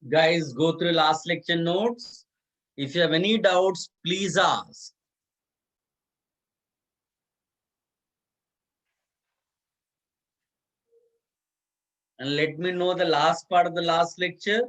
Guys, go through last lecture notes. If you have any doubts, please ask. And let me know the last part of the last lecture.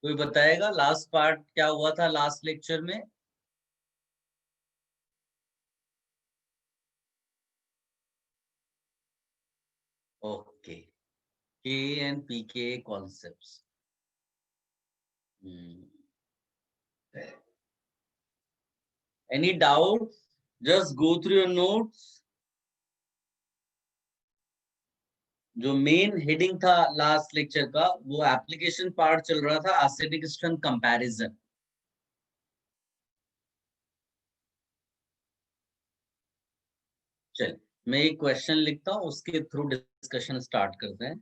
कोई बताएगा last part क्या हुआ था last lecture में? Okay, K and PK concepts. Any doubt? Just go through your notes. जो main heading था last lecture का वो एप्लीकेशन पार्ट चल रहा था, एसिडिक स्ट्रेंथ कंपैरिजन. चल मैं एक क्वेश्चन लिखता हूँ, उसके थ्रू डिस्कशन स्टार्ट करते हैं.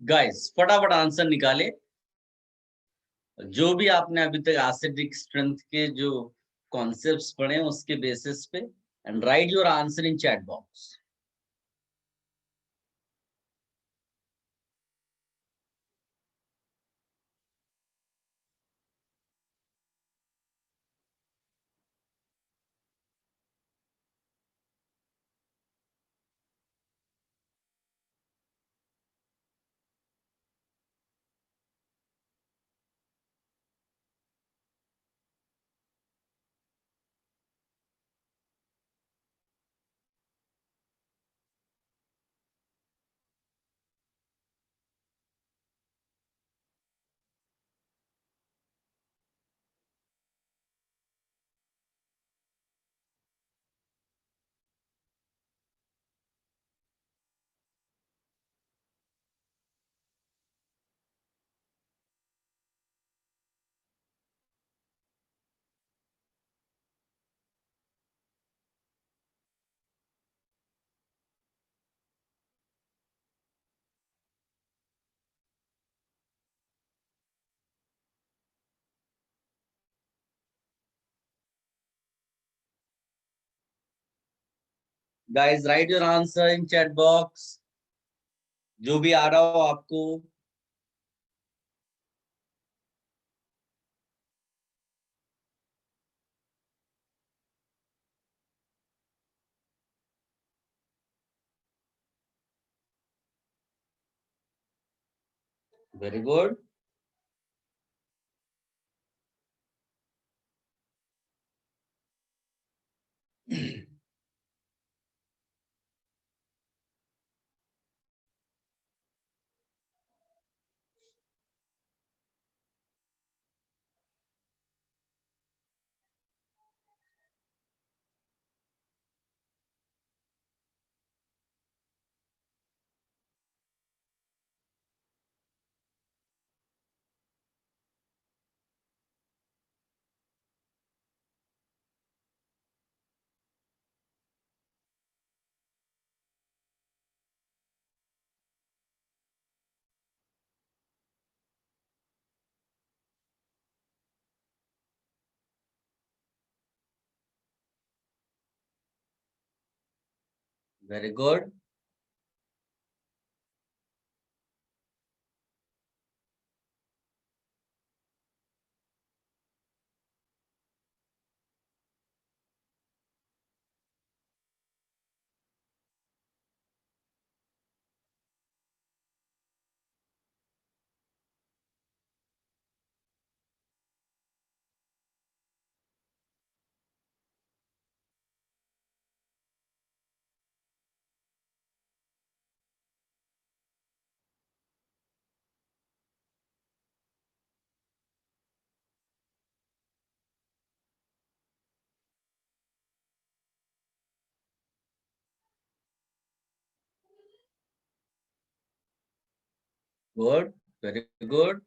गाइस फटाफट आंसर निकाले. जो भी आपने अभी तक एसिडिक स्ट्रेंथ के जो कॉन्सेप्ट्स पढ़े उसके बेसिस पे, and right your answer in chat box. Guys right your answer in chat box, जो भी आ रहा हो आपको. Very good. Very good. Good. Very good.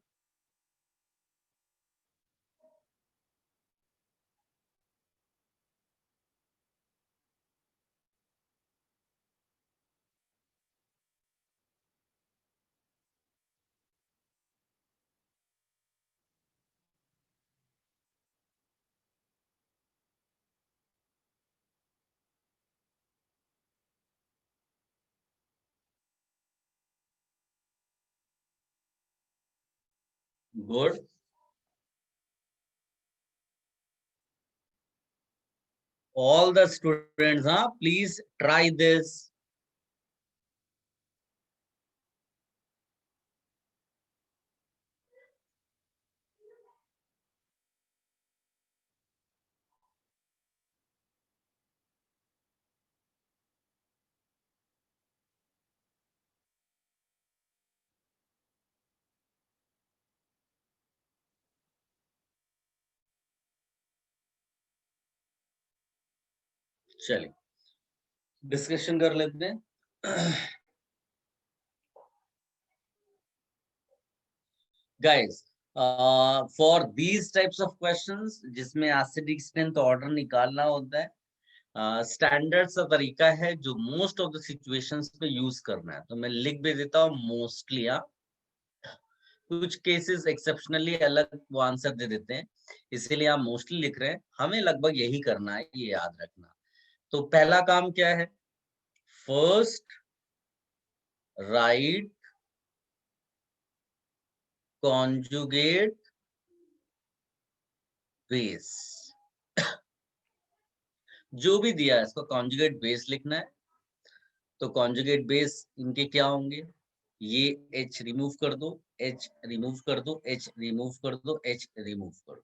Good. All the students, please try this. चलिए डिस्कशन कर लेते हैं. Guys, for these types of questions जिसमें एसिडिक स्ट्रेंथ ऑर्डर निकालना होता है, स्टैंडर्ड सा तरीका है जो मोस्ट ऑफ द सिचुएशंस पे यूज करना है. तो मैं लिख भी देता हूँ मोस्टली. कुछ केसेस एक्सेप्शनली अलग वो आंसर दे देते हैं, इसीलिए आप मोस्टली लिख रहे हैं. हमें लगभग यही करना है, ये याद रखना. तो पहला काम क्या है? First write conjugate base. जो भी दिया है इसको कॉन्जुगेट बेस लिखना है. तो कॉन्जुगेट बेस इनके क्या होंगे? ये H रिमूव कर दो, H रिमूव कर दो, H रिमूव कर दो, H रिमूव कर दो.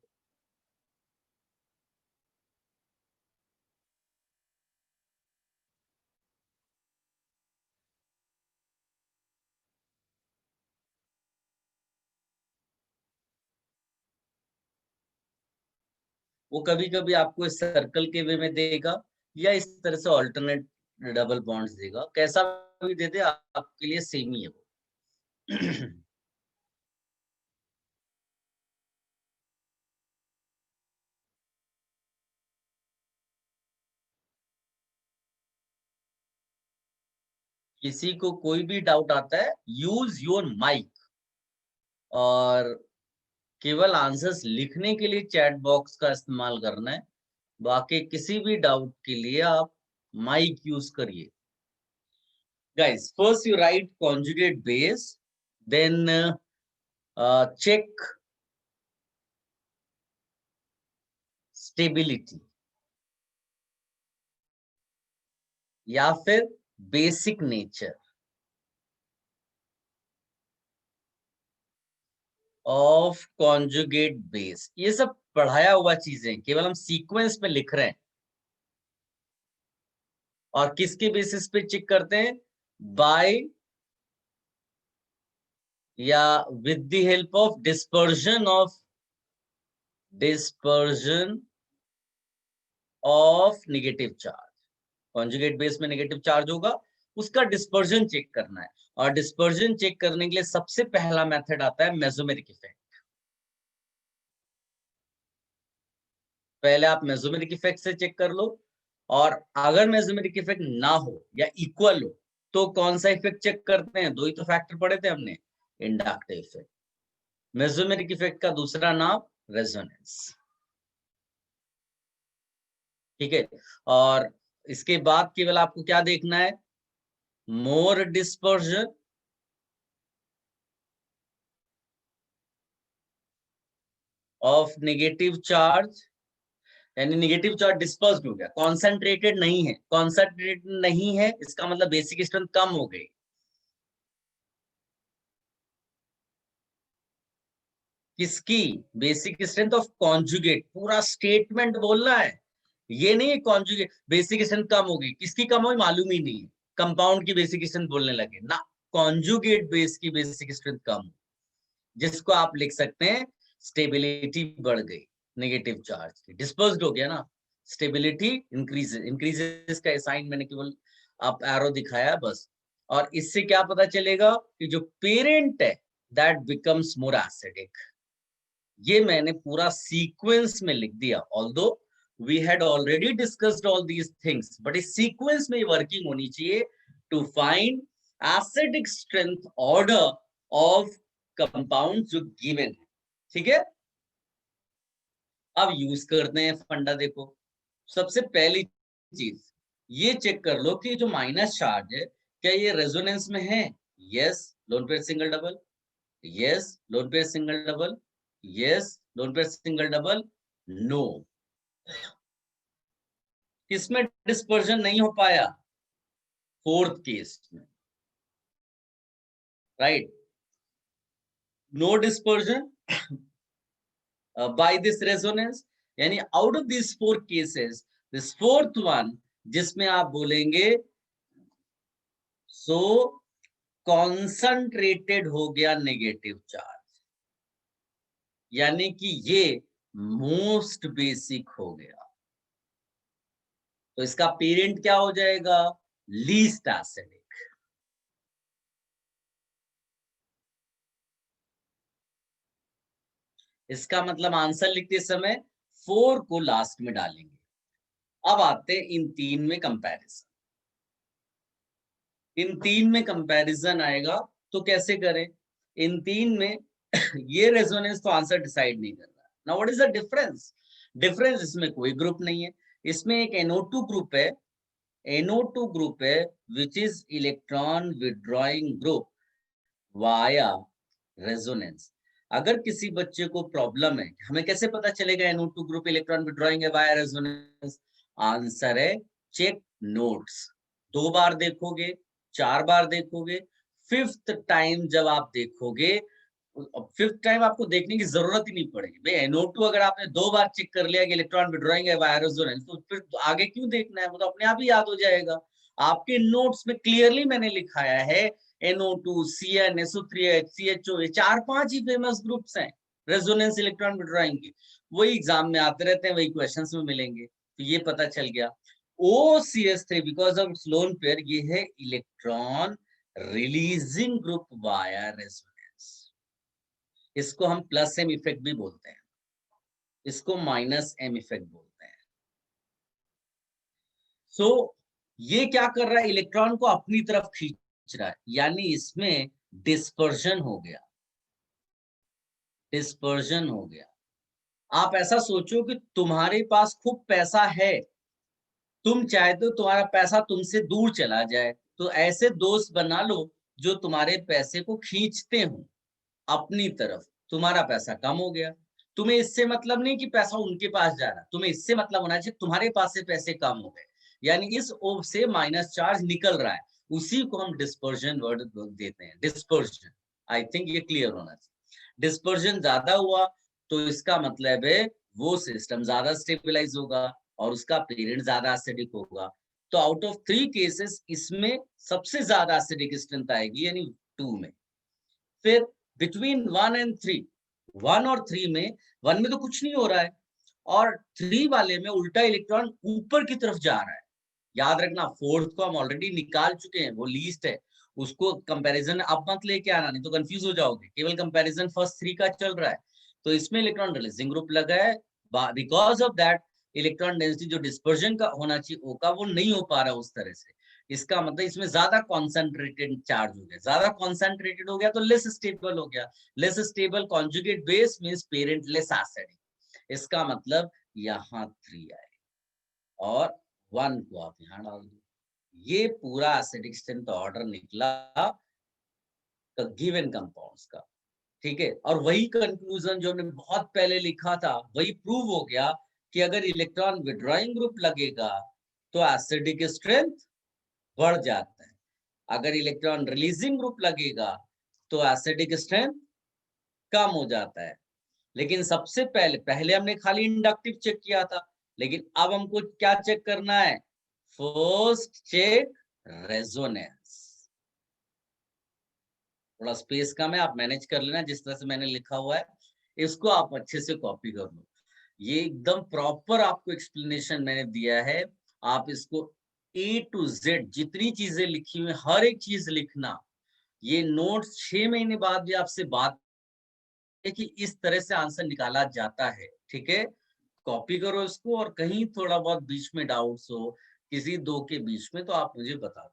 वो कभी कभी आपको इस सर्कल के वे में देगा या इस तरह से ऑल्टरनेट डबल बॉन्ड्स देगा. कैसा भी दे दे आपके लिए सेम ही है वो. किसी को कोई भी डाउट आता है, यूज योर माइक. और केवल आंसर्स लिखने के लिए चैट बॉक्स का इस्तेमाल करना है. बाकी किसी भी डाउट के लिए आप माइक यूज करिए. Guys, first you write conjugate base, then check stability या फिर basic nature of conjugate base. ये सब पढ़ाया हुआ चीजें, केवल हम सीक्वेंस में लिख रहे हैं. और किसके बेसिस पे चेक करते हैं? बाय या with the help of dispersion of negative charge. Conjugate base में नेगेटिव चार्ज होगा, उसका डिस्पर्जन चेक करना है. और डिस्पर्जन चेक करने के लिए सबसे पहला मेथड आता है मेसोमेरिक इफेक्ट. पहले आप मेसोमेरिक इफेक्ट से चेक कर लो. और अगर मेसोमेरिक इफेक्ट ना हो या इक्वल हो तो कौन सा इफेक्ट चेक करते हैं? दो ही तो फैक्टर पढ़े थे हमने, इंडक्टिव इफेक्ट. मेसोमेरिक इफेक्ट का दूसरा नाम रेजोनेंस. ठीक है. और इसके बाद केवल आपको क्या देखना है? more dispersion of negative charge, यानी नेगेटिव चार्ज डिस्पर्स्ड हो गया, कॉन्सेंट्रेटेड नहीं है, कॉन्सेंट्रेटेड नहीं है इसका मतलब बेसिक स्ट्रेंथ कम हो गई। किसकी? बेसिक स्ट्रेंथ ऑफ कॉन्जुगेट, पूरा स्टेटमेंट बोलना है, ये नहीं कॉन्जुगेट बेसिक स्ट्रेंथ कम होगी, किसकी कम हुई मालूम ही नहीं, कंपाउंड की बेसिक स्ट्रेंथ बोलने लगे ना, कॉन्जुगेट बेस की बेसिक स्ट्रेंथ कम, जिसको आप लिख सकते हैं स्टेबिलिटी बढ़ गई नेगेटिव चार्ज की, डिस्पर्स्ड हो गया ना, स्टेबिलिटी इंक्रीजेस, इंक्रीजेस का साइन मैंने केवल आप एरो दिखाया बस। और इससे क्या पता चलेगा कि जो पेरेंट है दैट बिकम्स मोर एसिडिक, ये मैंने पूरा सीक्वेंस में लिख दिया, although we had already discussed all these things, but इस सीक्वेंस में वर्किंग होनी चाहिए to find acidic strength order of compound जो गिवन है, ठीक है। अब यूज करते हैं फंडा, देखो सबसे पहली चीज ये चेक कर लो कि जो माइनस चार्ज है क्या ये रेजोनेंस में है, yes lone pair single double, yes lone pair single double, yes lone pair single double, no. किसमें डिस्पर्जन नहीं हो पाया? फोर्थ केस में, right, no dispersion by this resonance, यानी out of these four cases this fourth one जिसमें आप बोलेंगे सो concentrated हो गया नेगेटिव चार्ज, यानी कि ये मोस्ट बेसिक हो गया, तो इसका पेरेंट क्या हो जाएगा? Least acidic. इसका मतलब आंसर लिखते समय 4 को लास्ट में डालेंगे। अब आते हैं इन तीन में कंपैरिजन, इन तीन में कंपैरिजन आएगा तो कैसे करें? इन तीन में ये रेजोनेंस तो आंसर डिसाइड नहीं कर रहा। Now what is the difference? Difference इसमें कोई ग्रुप नहीं है, इसमें एक NO2 ग्रुप है, NO2 ग्रुप है which is electron withdrawing group via resonance. अगर किसी बच्चे को प्रॉब्लम है, हमें कैसे पता चलेगा NO2 ग्रुप इलेक्ट्रॉन विड्रॉइंग है वाया रेजोनेंस? आंसर है चेक नोट्स, 2 बार देखोगे, 4 बार देखोगे, फिफ्थ टाइम जब आप देखोगे, फिफ्थ टाइम आपको देखने की जरूरत ही नहीं पड़ेगी भाई। NO2 अगर आपने 2 बार चेक कर लिया कि इलेक्ट्रॉन विड्रॉइंग है वाया रेजोनेंस, तो फिर आगे क्यों देखना है, वो तो अपने आप ही याद हो जाएगा। आपके नोट्स में क्लियरली मैंने लिखाया है NO2, CN, SO3H, CHO, 4-5 ही फेमस ग्रुप्स हैं रेजोनेंस इलेक्ट्रॉन विड्रॉइंग की, वही एग्जाम में आते रहते हैं, वही क्वेश्चंस में मिलेंगे, तो ये पता चल गया। OCH3 because of its lone pair, ये है electron releasing group via resonance, इसको हम प्लस एम इफेक्ट भी बोलते हैं, इसको माइनस एम इफेक्ट बोलते हैं। सो ये क्या कर रहा है? इलेक्ट्रॉन को अपनी तरफ खींच रहा है, यानी इसमें डिस्पर्जन हो गया, डिस्पर्जन हो गया। आप ऐसा सोचो कि तुम्हारे पास खूब पैसा है, तुम चाहते हो तुम्हारा पैसा तुमसे दूर चला जाए, तो ऐसे दोस्त बना लो जो तुम्हारे पैसे को खींचते हो अपनी तरफ, तुम्हारा पैसा कम हो गया। तुम्हें इससे मतलब नहीं कि पैसा उनके पास जा रहा, तुम्हें इससे मतलब होना चाहिए तुम्हारे पास से पैसे कम हो गए, यानी इस ओर से माइनस चार्ज निकल रहा है, उसी को हम डिस्पर्जन वर्ड देते हैं, डिस्पर्जन। आई थिंक ये क्लियर होना चाहिए। डिस्पर्जन ज्यादा हुआ तो इसका मतलब है वो सिस्टम ज्यादा स्टेबलाइज होगा और उसका पेरेंट ज्यादा एसिडिक होगा। तो आउट ऑफ 3 केसेस इसमें सबसे ज्यादा एसिडिक स्ट्रेंथ आएगी, यानी 2 में। फिर बिटवीन 1 एंड 3, 1 और 3 में, 1 में तो कुछ नहीं हो रहा है और 3 वाले में उल्टा इलेक्ट्रॉन ऊपर की तरफ जा रहा है। याद रखना फोर्थ को हम ऑलरेडी निकाल चुके हैं, वो लीस्ट है, उसको कंपैरिजन अब मत लेके आना, नहीं तो कंफ्यूज हो जाओगे, केवल कंपैरिजन फर्स्ट 3 का चल रहा है। तो इसमें इलेक्ट्रॉन रिलीजिंग ग्रुप लगा है, because of that electron density जो डिस्पर्जन का होना चाहिए ओ का, वो नहीं हो पा रहा उस तरह से। इसका मतलब इसमें ज्यादा कॉन्सेंट्रेटेड चार्ज हो गया, ज्यादा कॉन्सेंट्रेटेड हो गया तो लेस स्टेबल हो गया, less stable conjugate base means parent less acidic, इसका मतलब यहाँ 3 आए और 1 को आप यहाँ डाल दो, ये पूरा एसिडिक स्ट्रेंथ ऑर्डर निकला गिवन कंपाउंड्स का, ठीक है। और वही कंक्लूजन जो हमने बहुत पहले लिखा था वही प्रूव हो गया कि अगर इलेक्ट्रॉन विड्रॉइंग ग्रुप लगेगा तो एसिडिक स्ट्रेंथ बढ़ जाता है, अगर इलेक्ट्रॉन रिलीजिंग ग्रुप लगेगा तो एसिडिक स्ट्रेंथ कम हो जाता है। लेकिन सबसे पहले पहले हमने खाली इंडक्टिव चेक किया था, लेकिन अब हमको क्या चेक करना है? First check resonance. थोड़ा स्पेस कम है, आप मैनेज कर लेना जिस तरह से मैंने लिखा हुआ है, इसको आप अच्छे से कॉपी कर लो। ये एकदम प्रॉपर आपको एक्सप्लेनेशन मैंने दिया है, आप इसको ए टू जेड जितनी चीजें लिखी हुई हर एक चीज लिखना। ये नोट्स 6 महीने बाद भी आपसे बात है कि इस तरह से आंसर निकाला जाता है, ठीक है। कॉपी करो इसको, और कहीं थोड़ा बहुत बीच में डाउट्स हो किसी दो के बीच में तो आप मुझे बता दो।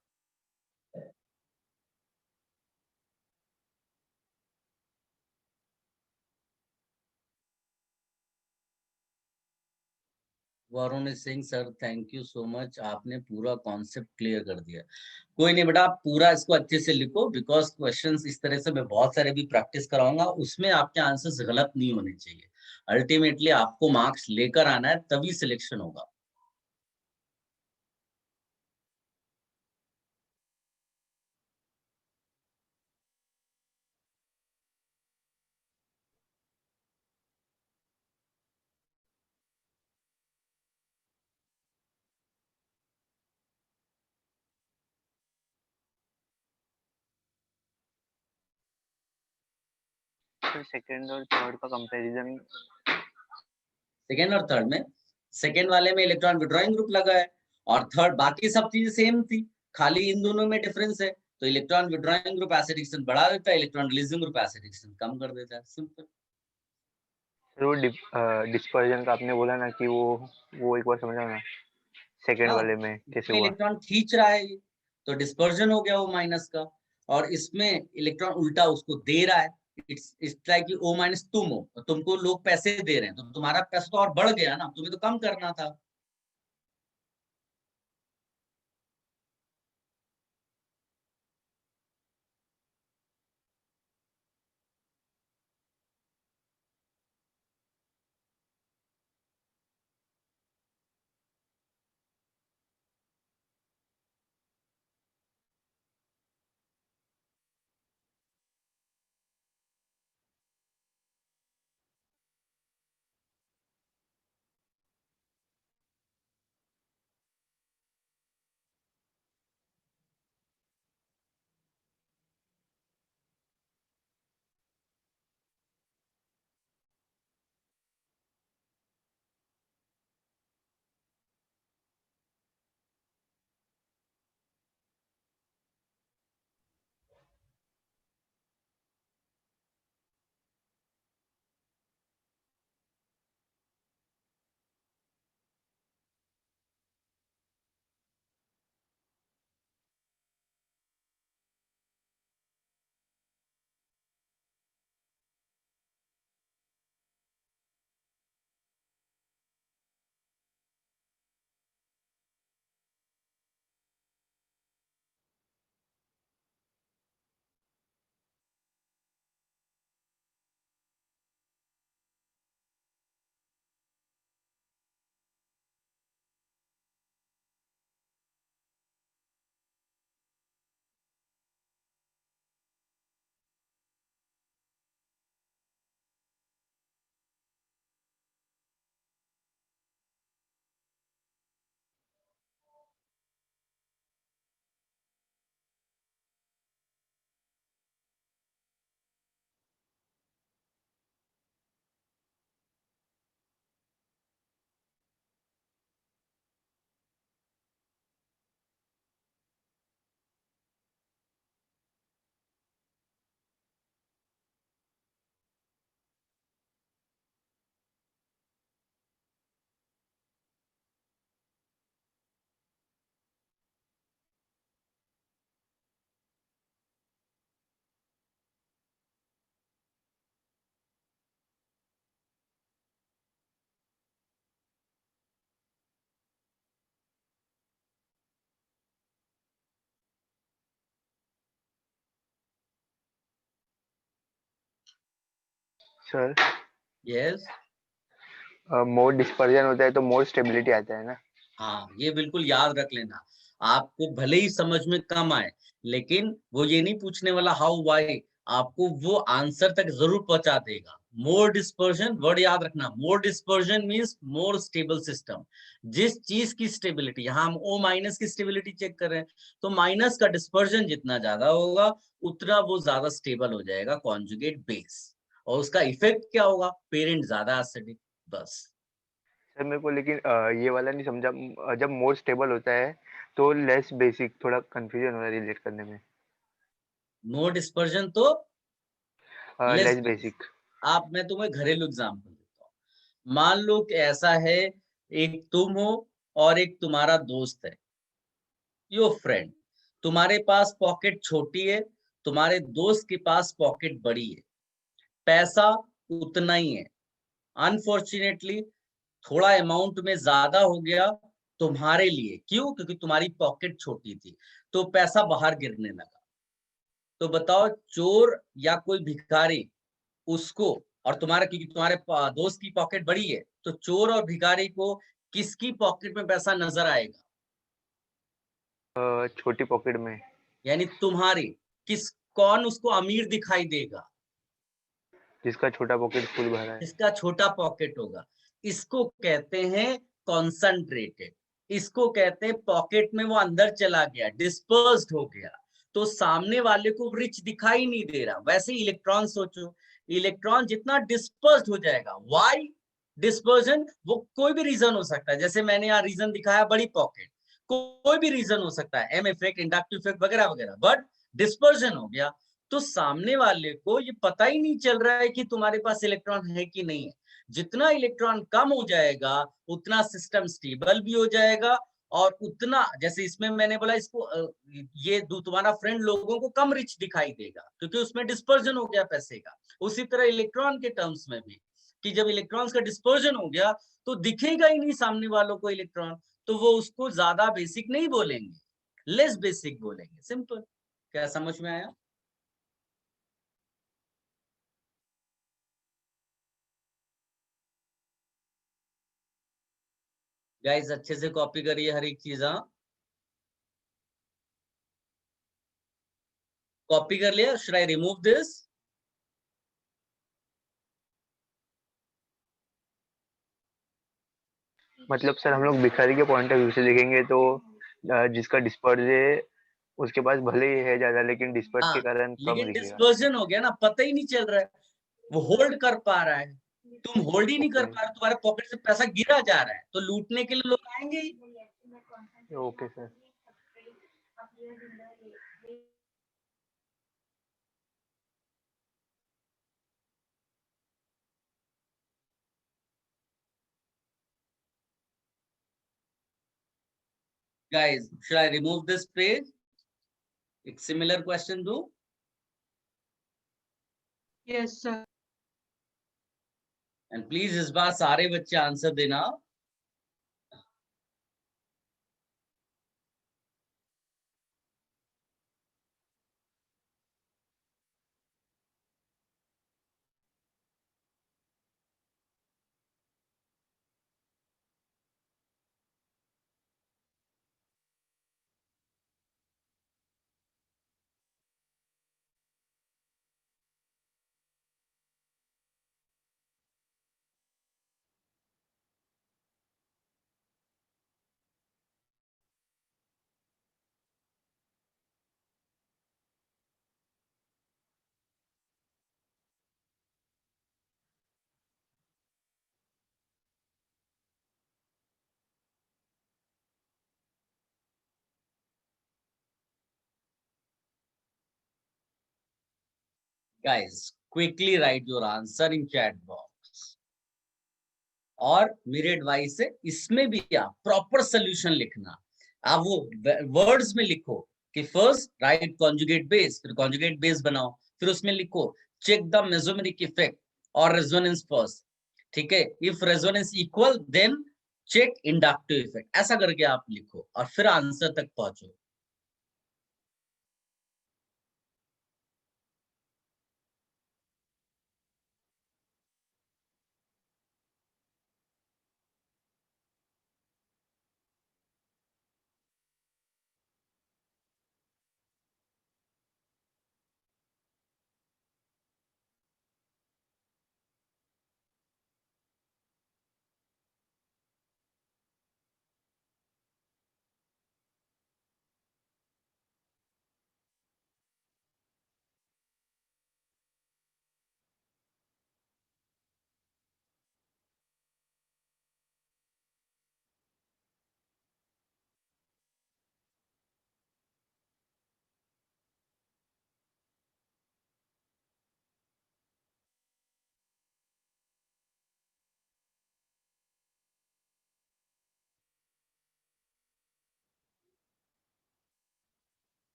Varun Singh sir, thank you so much, आपने पूरा कॉन्सेप्ट क्लियर कर दिया। कोई नहीं बेटा, आप पूरा इसको अच्छे से लिखो, बिकॉज क्वेश्चंस इस तरह से मैं बहुत सारे भी प्रैक्टिस कराऊंगा, उसमें आपके आंसर्स गलत नहीं होने चाहिए। अल्टीमेटली आपको मार्क्स लेकर आना है, तभी सिलेक्शन होगा। तो सेकंड और थर्ड का कंपैरिजन, सेकेंड और थर्ड में, सेकेंड वाले में इलेक्ट्रॉन विड्रॉइंग ग्रुप लगा है, और थर्ड बाकी सब चीजें सेम थी, खाली इन दोनों में डिफरेंस है। तो electron withdrawing group acid reaction बढ़ा देता है, electron releasing group acid reaction कम कर देता है, सिंपल। वो डिस्पर्जन का आपने बोला ना कि वो एक बार समझा ना, सेकंड हाँ, वाले में कैसे इसमें हुआ? इलेक्ट्रॉन खींच रहा है ये, तो डिस्पर्जन हो गया वो माइनस का, और इसमें इलेक्ट्रॉन उल्टा उसको दे रहा है। इट्स लाइक कि ओ माइनस तुम हो, तो तुमको लोग पैसे दे रहे हैं, तो तुम्हारा पैसा तो और बढ़ गया ना, तुम्हें तो कम करना था। सर यस, मोर डिस्पर्जन होता है तो मोर स्टेबिलिटी आता है ना? हाँ, ये बिल्कुल याद रख लेना। आपको भले ही समझ में कम आए, लेकिन वो ये नहीं पूछने वाला हाउ व्हाई, आपको वो आंसर तक जरूर पहुंचा देगा। मोर डिस्पर्जन, वर्ड याद रखना, more dispersion means more stable system. जिस चीज की स्टेबिलिटी, यहाँ हम O माइनस की स्टेबिलिटी चेक कर रहे हैं, तो माइनस का डिस्पर्जन जितना ज्यादा होगा उतना वो ज्यादा स्टेबल हो जाएगा कॉन्जुगेट बेस। और उसका इफेक्ट क्या होगा, पेरेंट ज्यादा एसिडिक, बस। सर मेरे को लेकिन ये वाला नहीं समझा। जब मोर स्टेबल होता है तो लेस बेसिक, थोड़ा कंफ्यूजन हो रहा है रिलेट करने में। मोर डिस्पर्जन तो लेस लेस बेस। बेसिक। आप, मैं तुम्हें घरेलू एग्जांपल देता हूँ। मान लो कि ऐसा है, एक तुम हो और एक तुम्हारा दोस्त है, योर फ्रेंड। तुम्हारे पास पॉकेट छोटी है, तुम्हारे दोस्त के पास पॉकेट बड़ी है, पैसा उतना ही है। अनफॉर्चुनेटली थोड़ा अमाउंट में ज्यादा हो गया तुम्हारे लिए, क्यों? क्योंकि तुम्हारी पॉकेट छोटी थी, तो पैसा बाहर गिरने लगा। तो बताओ, चोर या कोई भिखारी उसको, और तुम्हारा, क्योंकि तुम्हारे दोस्त की पॉकेट बड़ी है, तो चोर और भिखारी को किसकी पॉकेट में पैसा नजर आएगा? छोटी पॉकेट में। यानी तुम्हारी। किस, कौन उसको अमीर दिखाई देगा? जिसका छोटा पॉकेट फुल भरा है। इसका छोटा पॉकेट होगा। इसको कहते हैं कॉन्सेंट्रेटेड। इसको कहते हैं पॉकेट में वो अंदर चला गया, डिस्पर्स्ड हो गया, तो सामने वाले को रिच दिखाई नहीं दे रहा। वैसे ही इलेक्ट्रॉन सोचो, इलेक्ट्रॉन जितना डिस्पर्स्ड हो जाएगा, वाई डिस्पर्जन, वो कोई भी रीजन हो सकता है। जैसे मैंने यहाँ रीजन दिखाया बड़ी पॉकेट, कोई भी रीजन हो सकता है, एम इफेक्ट, इंडक्टिव इफेक्ट वगैरह वगैरह, बट डिस्पर्जन हो गया, तो सामने वाले को ये पता ही नहीं चल रहा है कि तुम्हारे पास इलेक्ट्रॉन है कि नहीं है। जितना इलेक्ट्रॉन कम हो जाएगा उतना सिस्टम स्टेबल भी हो जाएगा, और उतना, जैसे इसमें मैंने बोला, इसको ये तुम्हारा फ्रेंड लोगों को कम रिच दिखाई देगा क्योंकि उसमें डिस्पर्जन हो गया पैसे का। उसी तरह इलेक्ट्रॉन के टर्म्स में भी, कि जब इलेक्ट्रॉन्स का डिस्पर्जन हो गया तो दिखेगा ही नहीं सामने वालों को इलेक्ट्रॉन, तो वो उसको ज्यादा बेसिक नहीं बोलेंगे, लेस बेसिक बोलेंगे। सिंपल। क्या समझ में आया? गाइस अच्छे से कॉपी करिए हर एक चीज। हाँ, कॉपी कर लिया? Should I remove this? मतलब सर हम लोग भिखारी के पॉइंट ऑफ व्यू से देखेंगे तो जिसका डिस्पर्ज है उसके पास भले ही है ज्यादा, लेकिन डिस्पर्ज के हाँ, कारण कम लेकिन दिखेगा। डिस्पर्जन हो गया ना, पता ही नहीं चल रहा है, वो होल्ड कर पा रहा है, तुम होल्ड ही नहीं कर ओके। पा रहे, तुम्हारे पॉकेट से पैसा गिरा जा रहा है, तो लूटने के लिए लोग आएंगे ही। Okay sir. Guys should I remove this page? एक सिमिलर क्वेश्चन दो। Yes sir. एंड प्लीज इस बार सारे बच्चे आंसर देना। Guys quickly write your answer in chat box. और मेरी एडवाइस है, इसमें भी आप प्रॉपर सोल्यूशन लिखना। आप वो वर्ड्स में लिखो कि फर्स्ट राइट कॉन्जुगेट बेस, फिर कॉन्जुगेट बेस बनाओ, फिर उसमें लिखो चेक द मेसोमेरिक इफेक्ट और रेजोनेंस फर्स्ट। ठीक है, if resonance equal then check inductive effect, ऐसा करके आप लिखो और फिर आंसर तक पहुंचो।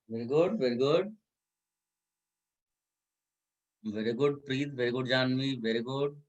Very good, very good, very good Preet, very good Janvi, very good.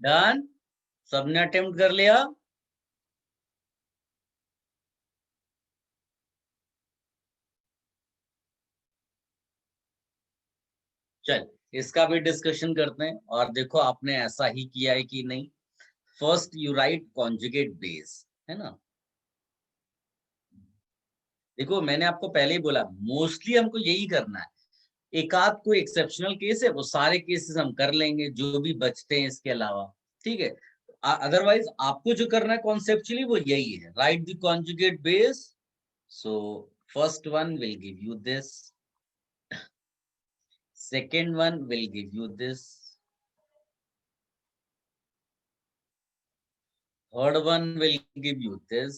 Done, सबने अटेम्प्ट कर लिया। चल, इसका भी डिस्कशन करते हैं और देखो आपने ऐसा ही किया है कि नहीं। First you right conjugate base, है ना। देखो मैंने आपको पहले ही बोला मोस्टली हमको यही करना है। एक आध कोई एक्सेप्शनल केस है वो सारे केसेस हम कर लेंगे जो भी बचते हैं इसके अलावा, ठीक है। अदरवाइज आपको जो करना है कॉन्सेप्चुअली वो यही है, right the conjugate base. So first one will give you this, second one will give you this, third one will give you this,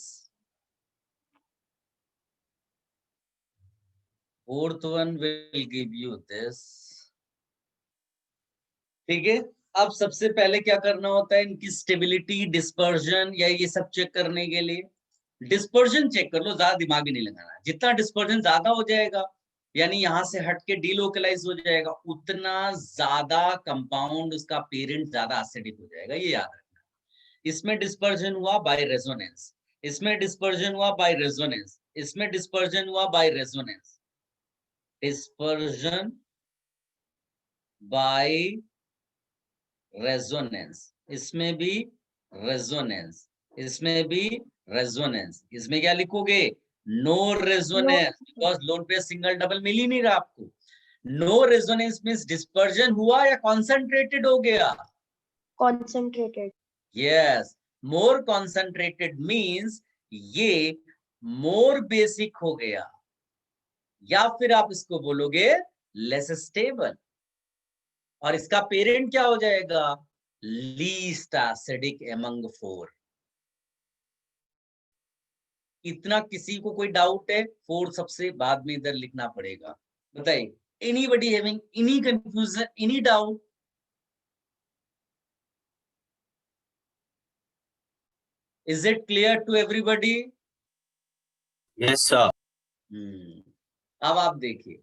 fourth one will give you this, ठीक है। अब सबसे पहले क्या करना होता है, इनकी स्टेबिलिटी, डिस्पर्जन या ये सब चेक करने के लिए डिस्पर्जन चेक कर लो, ज्यादा दिमाग ही नहीं लगाना। जितना डिस्पर्जन ज्यादा हो जाएगा यानी यहाँ से हट के डीलोकलाइज हो जाएगा, उतना ज्यादा कंपाउंड उसका पेरेंट ज्यादा एसिडिक हो जाएगा, ये याद रखना। इसमें डिस्पर्जन हुआ बाय रेजोनेंस, इसमें डिस्पर्जन हुआ बाय रेजोनेंस, इसमें डिस्पर्जन हुआ by resonance, dispersion by resonance, इसमें भी रेजोनेंस, इसमें भी रेजोनेंस। इसमें क्या लिखोगे, no no resonance, because lone pair single double मिल ही नहीं रहा आपको। नो रेजोनेंस मींस डिस्पर्जन हुआ या कॉन्सेंट्रेटेड हो गया। कॉन्सेंट्रेटेड। यस, मोर कॉन्सेंट्रेटेड मींस ये मोर बेसिक हो गया, या फिर आप इसको बोलोगे लेस स्टेबल। और इसका पेरेंट क्या हो जाएगा, लीस्ट एसिडिक एमंग फोर। इतना किसी को कोई डाउट है, फोर सबसे बाद में इधर लिखना पड़ेगा। बताइए, anybody having any confusion, any doubt? Is it clear to everybody? Yes sir. अब आप देखिए,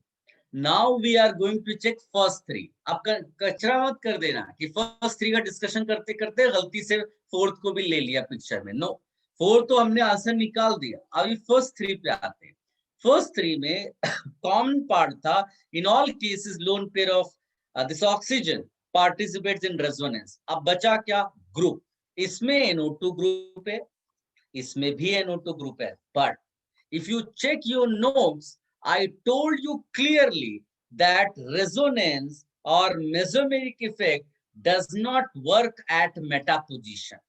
now we are going to check first three. अब कचरा मत कर देना कि फर्स्ट थ्री का डिस्कशन करते करते गलती से फोर्थ को भी ले लिया पिक्चर में। नो, फोर्थ तो हमने आंसर निकाल दिया, अभी फर्स्ट थ्री पे आते हैं। फर्स्ट थ्री में कॉमन पार्ट था, इन all cases lone pair of this oxygen participates in resonance. अब बचा क्या? ग्रुप। इसमें NO2 ग्रुप है, इसमें भी NO2 ग्रुप है, but if you check your notes, I told you clearly that resonance or mesomeric effect does not work at meta position.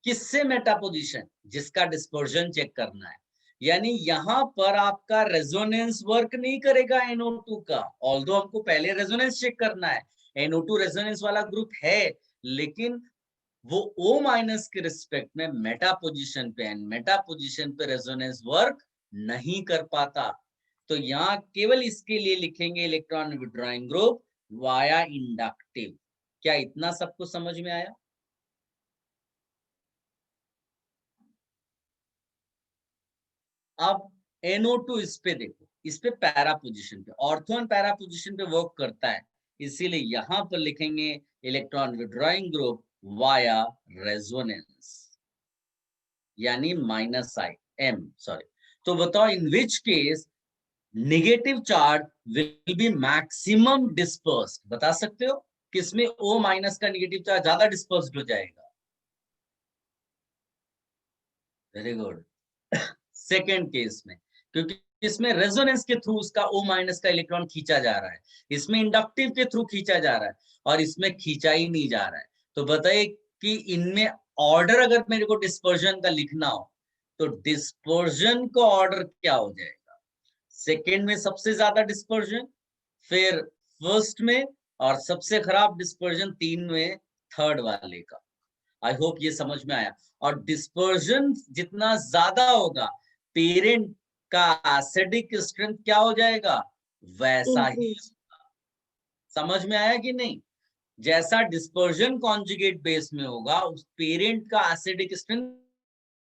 किससे Meta position? जिसका डिस्पर्जन चेक करना है। यानी यहां पर आपका रेजोनेंस वर्क नहीं करेगा NO2 का, ऑल्दो हमको पहले रेजोनेंस चेक करना है। NO2 रेजोनेंस वाला ग्रुप है, लेकिन वो O माइनस के रिस्पेक्ट में मेटा पोजीशन पे है, मेटा पोजीशन पे रेजोनेंस वर्क नहीं कर पाता। तो यहाँ केवल इसके लिए लिखेंगे electron withdrawing group via inductive. क्या इतना सबको समझ में आया? अब NO2 इस पे देखो, इस पे पैरा पोजीशन पे, ऑर्थोन पैरा पोजीशन पे वर्क करता है, इसीलिए यहां पर लिखेंगे electron withdrawing group via resonance, यानी -I m, सॉरी। तो बताओ, in which case negative charge will be maximum dispersed? बता सकते हो किसमें O माइनस का नेगेटिव चार्ज ज्यादा डिस्पर्स्ड हो जाएगा? वेरी गुड, सेकेंड केस में, क्योंकि इसमें रेजोनेंस के थ्रू उसका O माइनस का इलेक्ट्रॉन खींचा जा रहा है, इसमें इंडक्टिव के थ्रू खींचा जा रहा है, और इसमें खींचा ही नहीं जा रहा है। तो बताइए कि इनमें ऑर्डर अगर मेरे को डिस्पर्जन का लिखना हो, तो डिस्पर्जन का ऑर्डर क्या हो जाएगा? सेकेंड में सबसे ज्यादा डिस्पर्जन, फिर फर्स्ट में, और सबसे खराब डिस्पर्जन तीन में थर्ड वाले का। आई होप ये समझ में आया। और डिस्पर्जन जितना ज्यादा होगा, पेरेंट का एसिडिक स्ट्रेंथ क्या हो जाएगा? वैसा ही। increase. समझ में आया कि नहीं? जैसा डिस्पर्जन कॉन्जुगेट बेस में होगा, उस पेरेंट का एसिडिक स्ट्रेंथ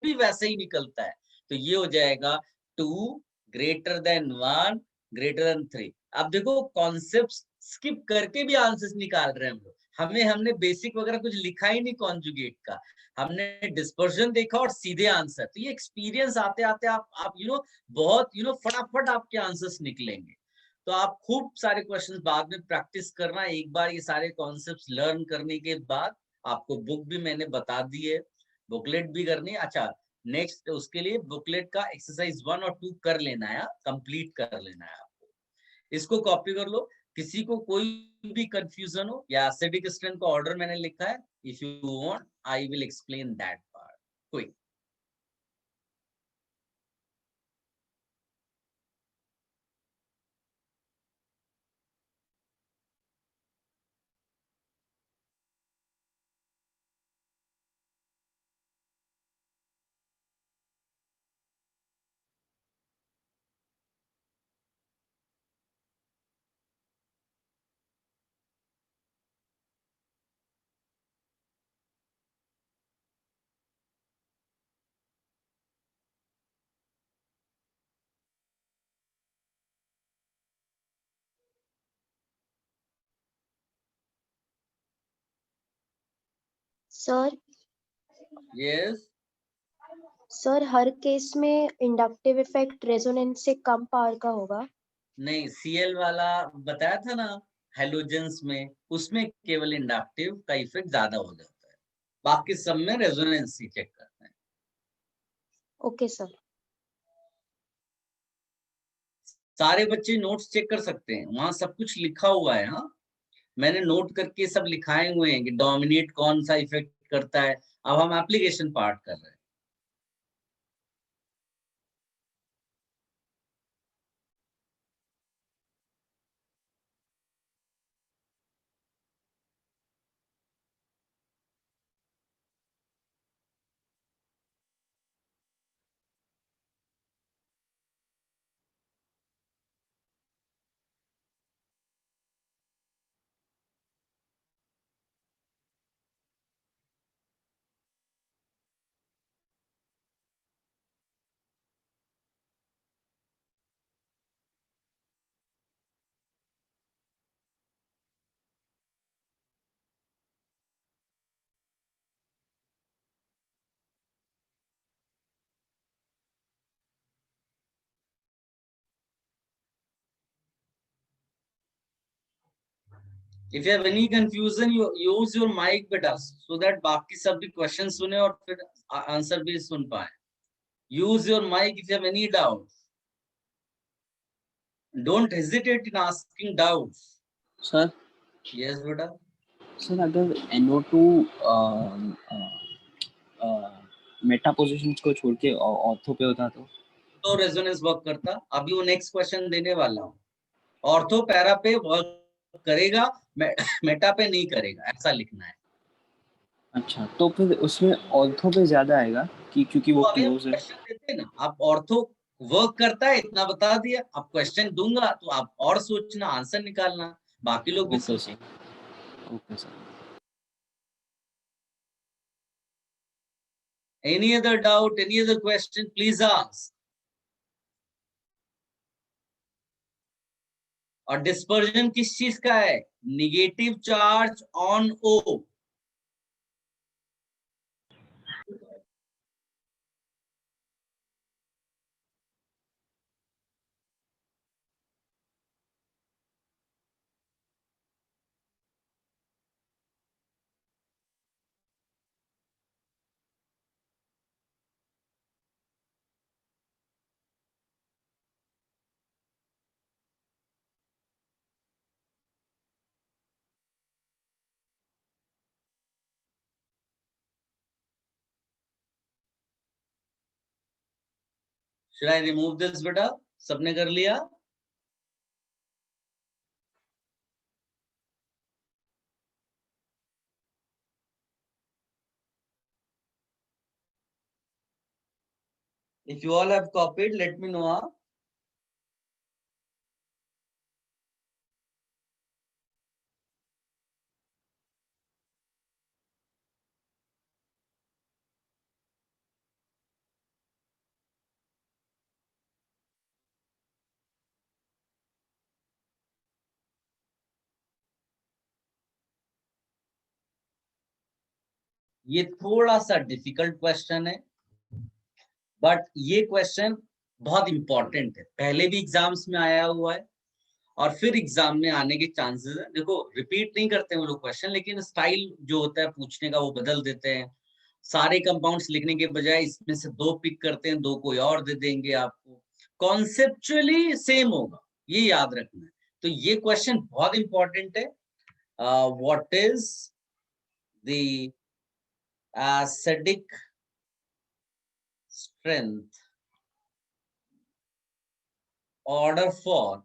भी वैसे ही निकलता है। तो ये हो जाएगा 2 ग्रेटर देन 1 ग्रेटर देन 3। अब देखो, कॉन्सेप्ट स्किप करके भी आंसर्स निकाल रहे हैं हम लोग। हमने बेसिक वगैरह कुछ लिखा ही नहीं कॉन्जुगेट का, हमने डिस्पर्जन देखा और सीधे आंसर। तो ये एक्सपीरियंस आते आते आप बहुत फटाफट आपके आंसर्स निकलेंगे। तो आप खूब सारे क्वेश्चंस बाद में प्रैक्टिस करना। एक बार ये सारे कॉन्सेप्ट्स लर्न करने के बाद, आपको बुक भी मैंने बता दी है, बुकलेट भी करनी है। अच्छा, नेक्स्ट उसके लिए बुकलेट का एक्सरसाइज 1 और 2 कर लेना है, कंप्लीट कर लेना है आपको। इसको कॉपी कर लो। किसी को कोई भी कंफ्यूजन हो, या एसिडिक स्ट्रेंथ का ऑर्डर मैंने लिखा है, if you want I will explain that part. कोई सर यस, सर हर केस में इंडक्टिव इफेक्ट रेजोनेंस से कम पावर का होगा? नहीं, Cl वाला बताया था ना, हेलोजेंस में, उसमें केवल इंडक्टिव का इफेक्ट ज्यादा हो जाता है, बाकी सब में रेजोनेंस ही चेक करते हैं। Okay sir. सारे बच्चे नोट्स चेक कर सकते हैं, वहां सब कुछ लिखा हुआ है। हाँ, मैंने नोट करके सब लिखाए हुए हैं कि डोमिनेट कौन सा इफेक्ट करता है। अब हम एप्लीकेशन पार्ट कर रहे हैं। If you have any confusion, you use your mic beta, so that बाकी सब भी क्वेश्चन सुने और फिर आंसर भी सुन पाए. Use your mic if you have any doubt. Don't hesitate in asking doubts. Sir Yes, beta. Sir अगर NO2 Meta positions को छोड़ के ऑर्थो पे होता तो रेजोनेंस वर्क करता. अभी वो नेक्स्ट क्वेश्चन देने वाला हूँ. ऑर्थो पैरा पे वर्क करेगा, मेटा पे नहीं करेगा, ऐसा लिखना है. अच्छा, तो फिर उसमें ऑर्थो पे ज्यादा आएगा कि क्योंकि वो तो अभी हम क्लोज है. क्वेश्चन देते हैं ना, आप ऑर्थो वर्क करता है इतना बता दिया. आप क्वेश्चन दूंगा तो आप और सोचना, आंसर निकालना, बाकी लोग भी ओके सोचेंगे. Sir, okay sir. Any other doubt, any other question, please ask. और डिस्पर्जन किस चीज का है? Negative charge on O. Should I remove this बेटा? सबने कर लिया? If you all have copied, let me know. Huh? ये थोड़ा सा डिफिकल्ट क्वेश्चन है, बट ये क्वेश्चन बहुत इंपॉर्टेंट है. पहले भी एग्जाम्स में आया हुआ है और फिर एग्जाम में आने के चांसेस है. देखो, रिपीट नहीं करते वो लोग क्वेश्चन, लेकिन स्टाइल जो होता है पूछने का वो बदल देते हैं. सारे कंपाउंड्स लिखने के बजाय इसमें से 2 पिक करते हैं, 2 कोई और दे देंगे आपको. कॉन्सेप्चुअली सेम होगा, ये याद रखना है. तो ये क्वेश्चन बहुत इंपॉर्टेंट है. What is the acidic strength order for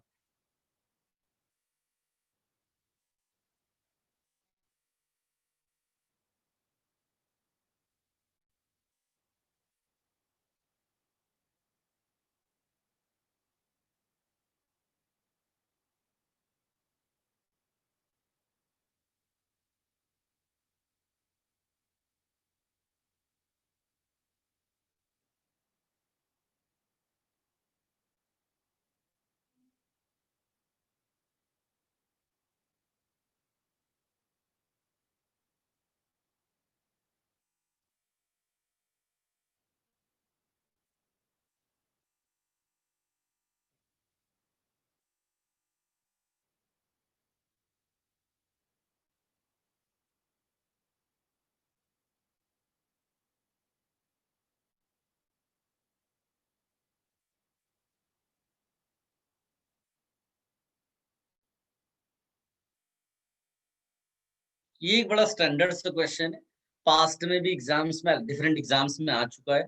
ये एक बड़ा स्टैंडर्ड सा क्वेश्चन है. पास्ट में भी एग्जाम्स में, डिफरेंट एग्जाम्स में आ चुका है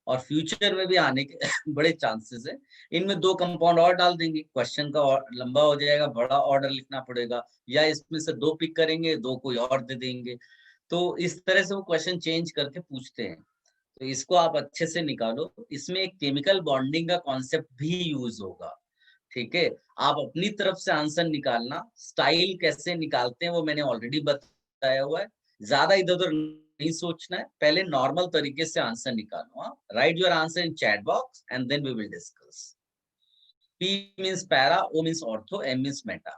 और फ्यूचर में भी आने के बड़े चांसेस है. इनमें 2 कंपाउंड और डाल देंगे, क्वेश्चन का और लंबा हो जाएगा, बड़ा ऑर्डर लिखना पड़ेगा, या इसमें से 2 पिक करेंगे, 2 कोई और दे देंगे. तो इस तरह से वो क्वेश्चन चेंज करके पूछते हैं. तो इसको आप अच्छे से निकालो. इसमें एक केमिकल बॉन्डिंग का कॉन्सेप्ट भी यूज होगा. ठीक है, आप अपनी तरफ से आंसर निकालना. स्टाइल कैसे निकालते हैं वो मैंने ऑलरेडी बताया हुआ है. ज्यादा इधर उधर नहीं सोचना है, पहले नॉर्मल तरीके से आंसर निकालो. Write your answer in chat box and then we will discuss. P means para, O means ortho, M means meta.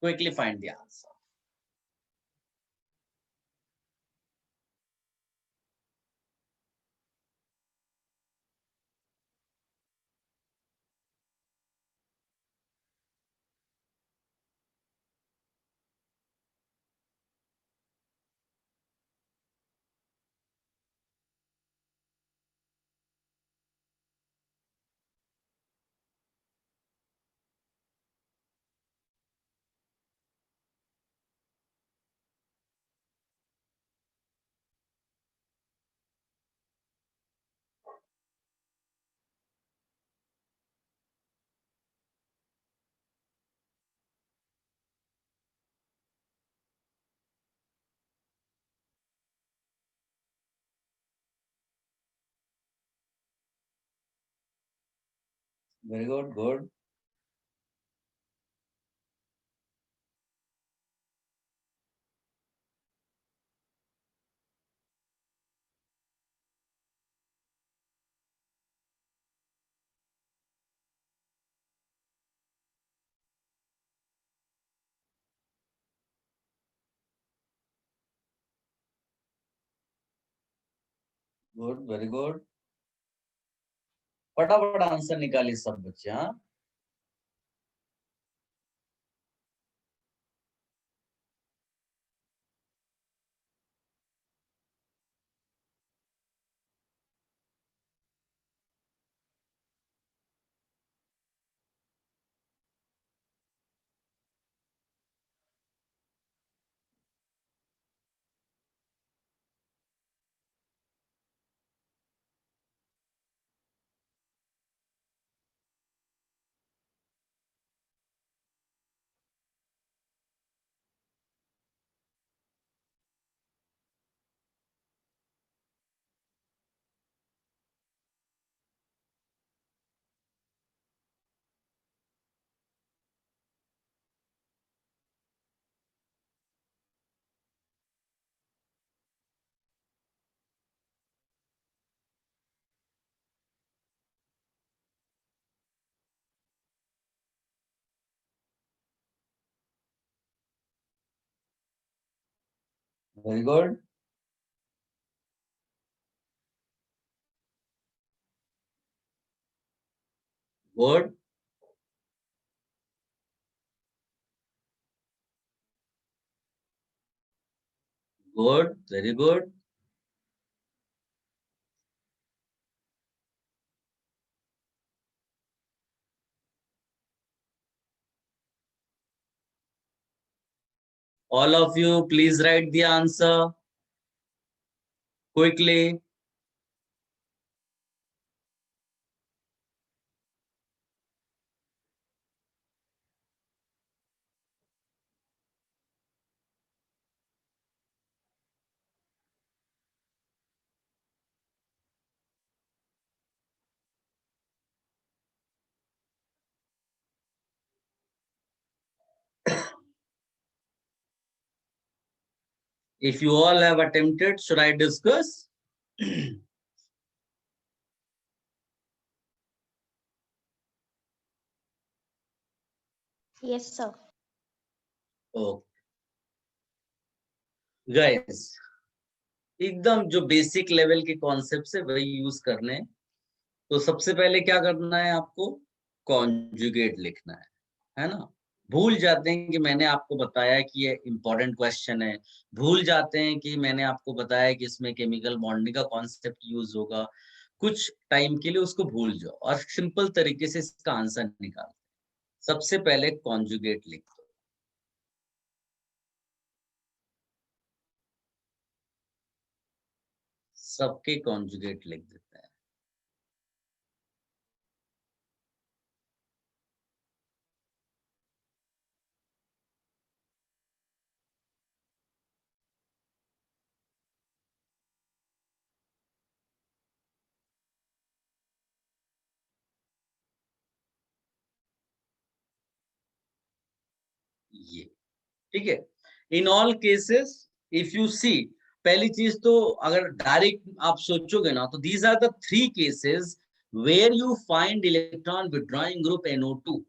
Quickly find the answer. Very good, good. Good, very good. फटाफट answer निकालिए सब बच्चे। हाँ, very good, good, good, very good. All of you, please write the answer quickly. If you all have attempted, should I discuss? Yes, sir. Oh, guys, एकदम जो basic level के concept है वही यूज करने हैं। तो सबसे पहले क्या करना है आपको? कॉन्जुगेट लिखना है ना? भूल जाते हैं कि मैंने आपको बताया कि ये इंपॉर्टेंट क्वेश्चन है, भूल जाते हैं कि मैंने आपको बताया कि इसमें केमिकल बॉन्डिंग का कॉन्सेप्ट यूज होगा। कुछ टाइम के लिए उसको भूल जाओ और सिंपल तरीके से इसका आंसर निकालो। सबसे पहले कॉन्जुगेट लिख दो। सबके कॉन्जुगेट लिख देते हैं। ये ठीक है। In all cases if you see, पहली चीज तो अगर डायरेक्ट आप सोचोगे ना तो these are the three cases where you find electron withdrawing group NO2।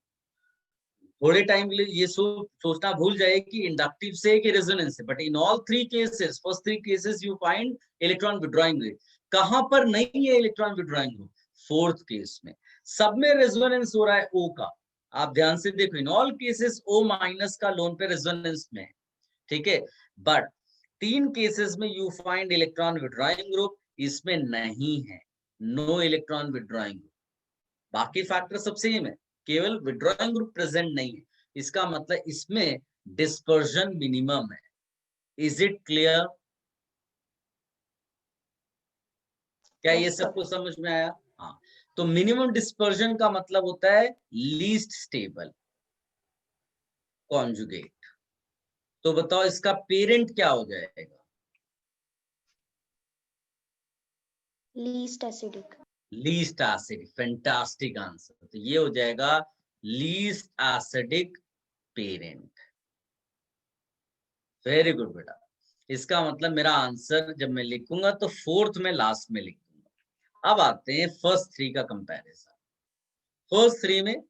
थोड़े टाइम के लिए ये सोचना भूल जाए कि इंडक्टिव से कि रेजोनेंस से, but in all three cases, first three cases you find electron withdrawing group. कहां पर नहीं है electron withdrawing group? Fourth case में। सब में रेजोनेंस हो रहा है O का। आप ध्यान से देखो, इन ऑल केसेस O- का लोन पे रेजोनेंस में है, ठीक है। बट तीन केसेस में you find electron withdrawing group, इसमें नहीं है, नो इलेक्ट्रॉन विड्रॉइंग ग्रुप। बाकी फैक्टर सब सेम है, केवल विड्रॉइंग ग्रुप प्रेजेंट नहीं है। इसका मतलब इसमें डिस्पर्जन मिनिमम है। Is it clear? क्या ये Yes, sir. सबको समझ में आया? हाँ। तो मिनिमम डिस्पर्जन का मतलब होता है लीस्ट स्टेबल कॉन्जुगेट। तो बताओ इसका पेरेंट क्या हो जाएगा? Least acidic. Least acidic, fantastic answer. तो ये हो जाएगा least acidic parent. Very good बेटा। इसका मतलब मेरा आंसर जब मैं लिखूंगा तो फोर्थ में लास्ट में लिख दूंगा। अब आते हैं फर्स्ट थ्री का कंपैरिजन। फर्स्ट थ्री में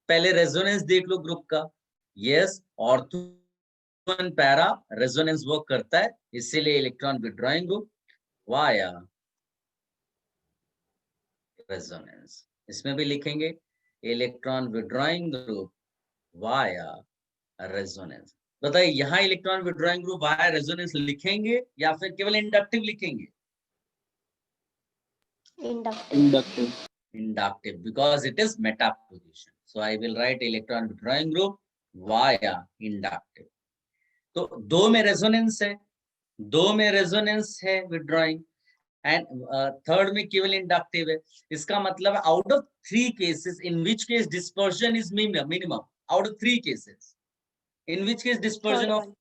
पहले रेजोनेंस देख लो ग्रुप का। Yes, ortho and para resonance work करता है, इसीलिए electron withdrawing group via resonance. इसमें भी लिखेंगे electron withdrawing group via resonance. बताइए यहाँ electron withdrawing group via resonance लिखेंगे या फिर केवल इंडक्टिव लिखेंगे? Inductive. Inductive, because it is meta position. So I will write electron withdrawing group via inductive. तो दो में रेजोनेंस है, दो में रेजोनेंस है विथड्रॉइंग, एंड थर्ड में केवल इंडक्टिव है। इसका मतलब out of 3 cases in which case dispersion is minimum, out of 3 cases in which case dispersion of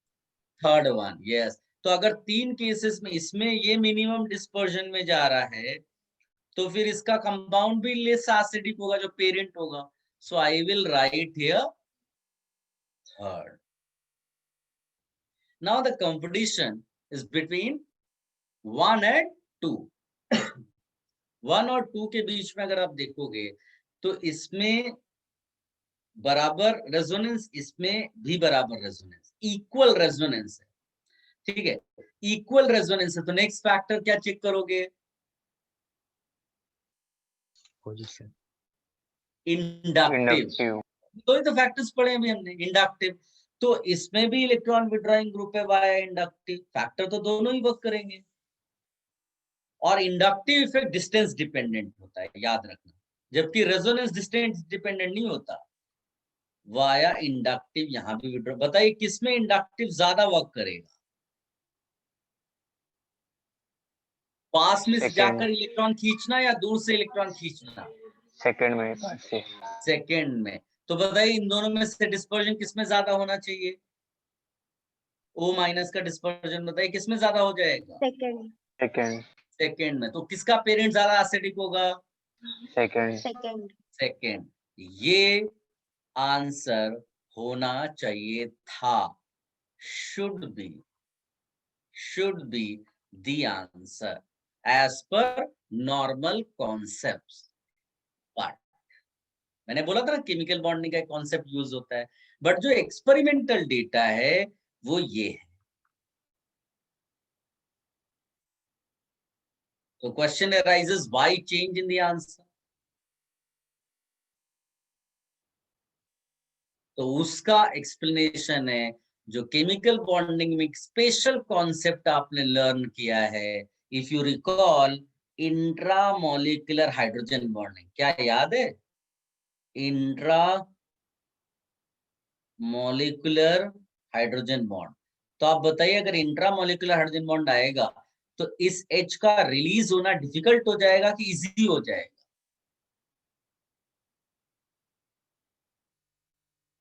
third one. Yes, तो अगर 3 केसेस में इसमें ये मिनिमम डिस्पर्जन में जा रहा है तो फिर इसका कंपाउंड भी लेस एसिडिक होगा जो पेरेंट होगा। So I will write here third. Now the competition is between 1 and 2। 1 और 2 के बीच में अगर आप देखोगे तो इसमें बराबर रेजोनेंस, इसमें भी बराबर रेजोनेंस, इक्वल रेजोनेंस है। ठीक है, इक्वल रेजोनेंस है तो नेक्स्ट फैक्टर क्या चेक करोगे? पोजीशन। इंडक्टिव। तो ये तो फैक्टर्स पढ़े अभी हमने, इंडक्टिव। तो इसमें भी इलेक्ट्रॉन विथड्रॉइंग ग्रुप है वाया इंडक्टिव, फैक्टर तो दोनों ही वर्क करेंगे। और इंडक्टिव इफेक्ट डिस्टेंस डिपेंडेंट होता है, याद रखना, जबकि रेजोनेंस डिस्टेंस डिपेंडेंट नहीं होता। वाया इंडक्टिव यहां भी विथड्रॉ। बताइए किसमें इंडक्टिव ज्यादा वर्क करेगा? पास में जाकर इलेक्ट्रॉन खींचना या दूर से इलेक्ट्रॉन खींचना? सेकंड में, पास से। सेकंड में। तो बताइए इन दोनों में से डिस्पर्जन किसमें ज्यादा होना चाहिए? O माइनस का डिस्पर्जन बताइए किसमें ज्यादा हो जाएगा? सेकंड। सेकंड। सेकंड में। तो किसका पेरेंट ज्यादा एसिडिक होगा? सेकंड। सेकंड। सेकंड। ये आंसर होना चाहिए था, should be the answer as per normal concepts. But मैंने बोला था ना केमिकल बॉन्डिंग का कॉन्सेप्ट यूज होता है, बट जो एक्सपेरिमेंटल डेटा है वो ये है। तो question arises why change in the answer? तो उसका एक्सप्लेनेशन है जो केमिकल बॉन्डिंग में स्पेशल कॉन्सेप्ट आपने लर्न किया है, if you recall, intramolecular hydrogen bonding. क्या याद है? Intra molecular hydrogen bond. तो आप बताइए अगर इंट्रामोलिकुलर हाइड्रोजन बॉन्ड आएगा तो इस H का रिलीज होना डिफिकल्ट हो जाएगा कि इजी हो जाएगा?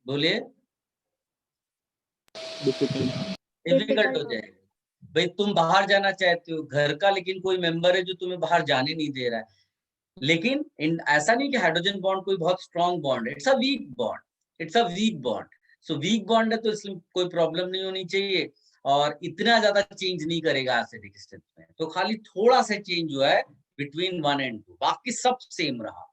बोलिए। डिफिकल्ट हो जाएगा। भाई तुम बाहर जाना चाहते हो घर का, लेकिन कोई मेंबर है जो तुम्हें बाहर जाने नहीं दे रहा है। लेकिन ऐसा नहीं कि हाइड्रोजन बॉन्ड कोई बहुत स्ट्रॉन्ग बॉन्ड है, it's a weak bond, it's a weak bond. So weak bond है तो इसमें कोई प्रॉब्लम नहीं होनी चाहिए और इतना ज्यादा चेंज नहीं करेगा एसिडिक स्टेट में। तो खाली थोड़ा सा चेंज हुआ है बिटवीन 1 and 2, बाकी सब सेम रहा।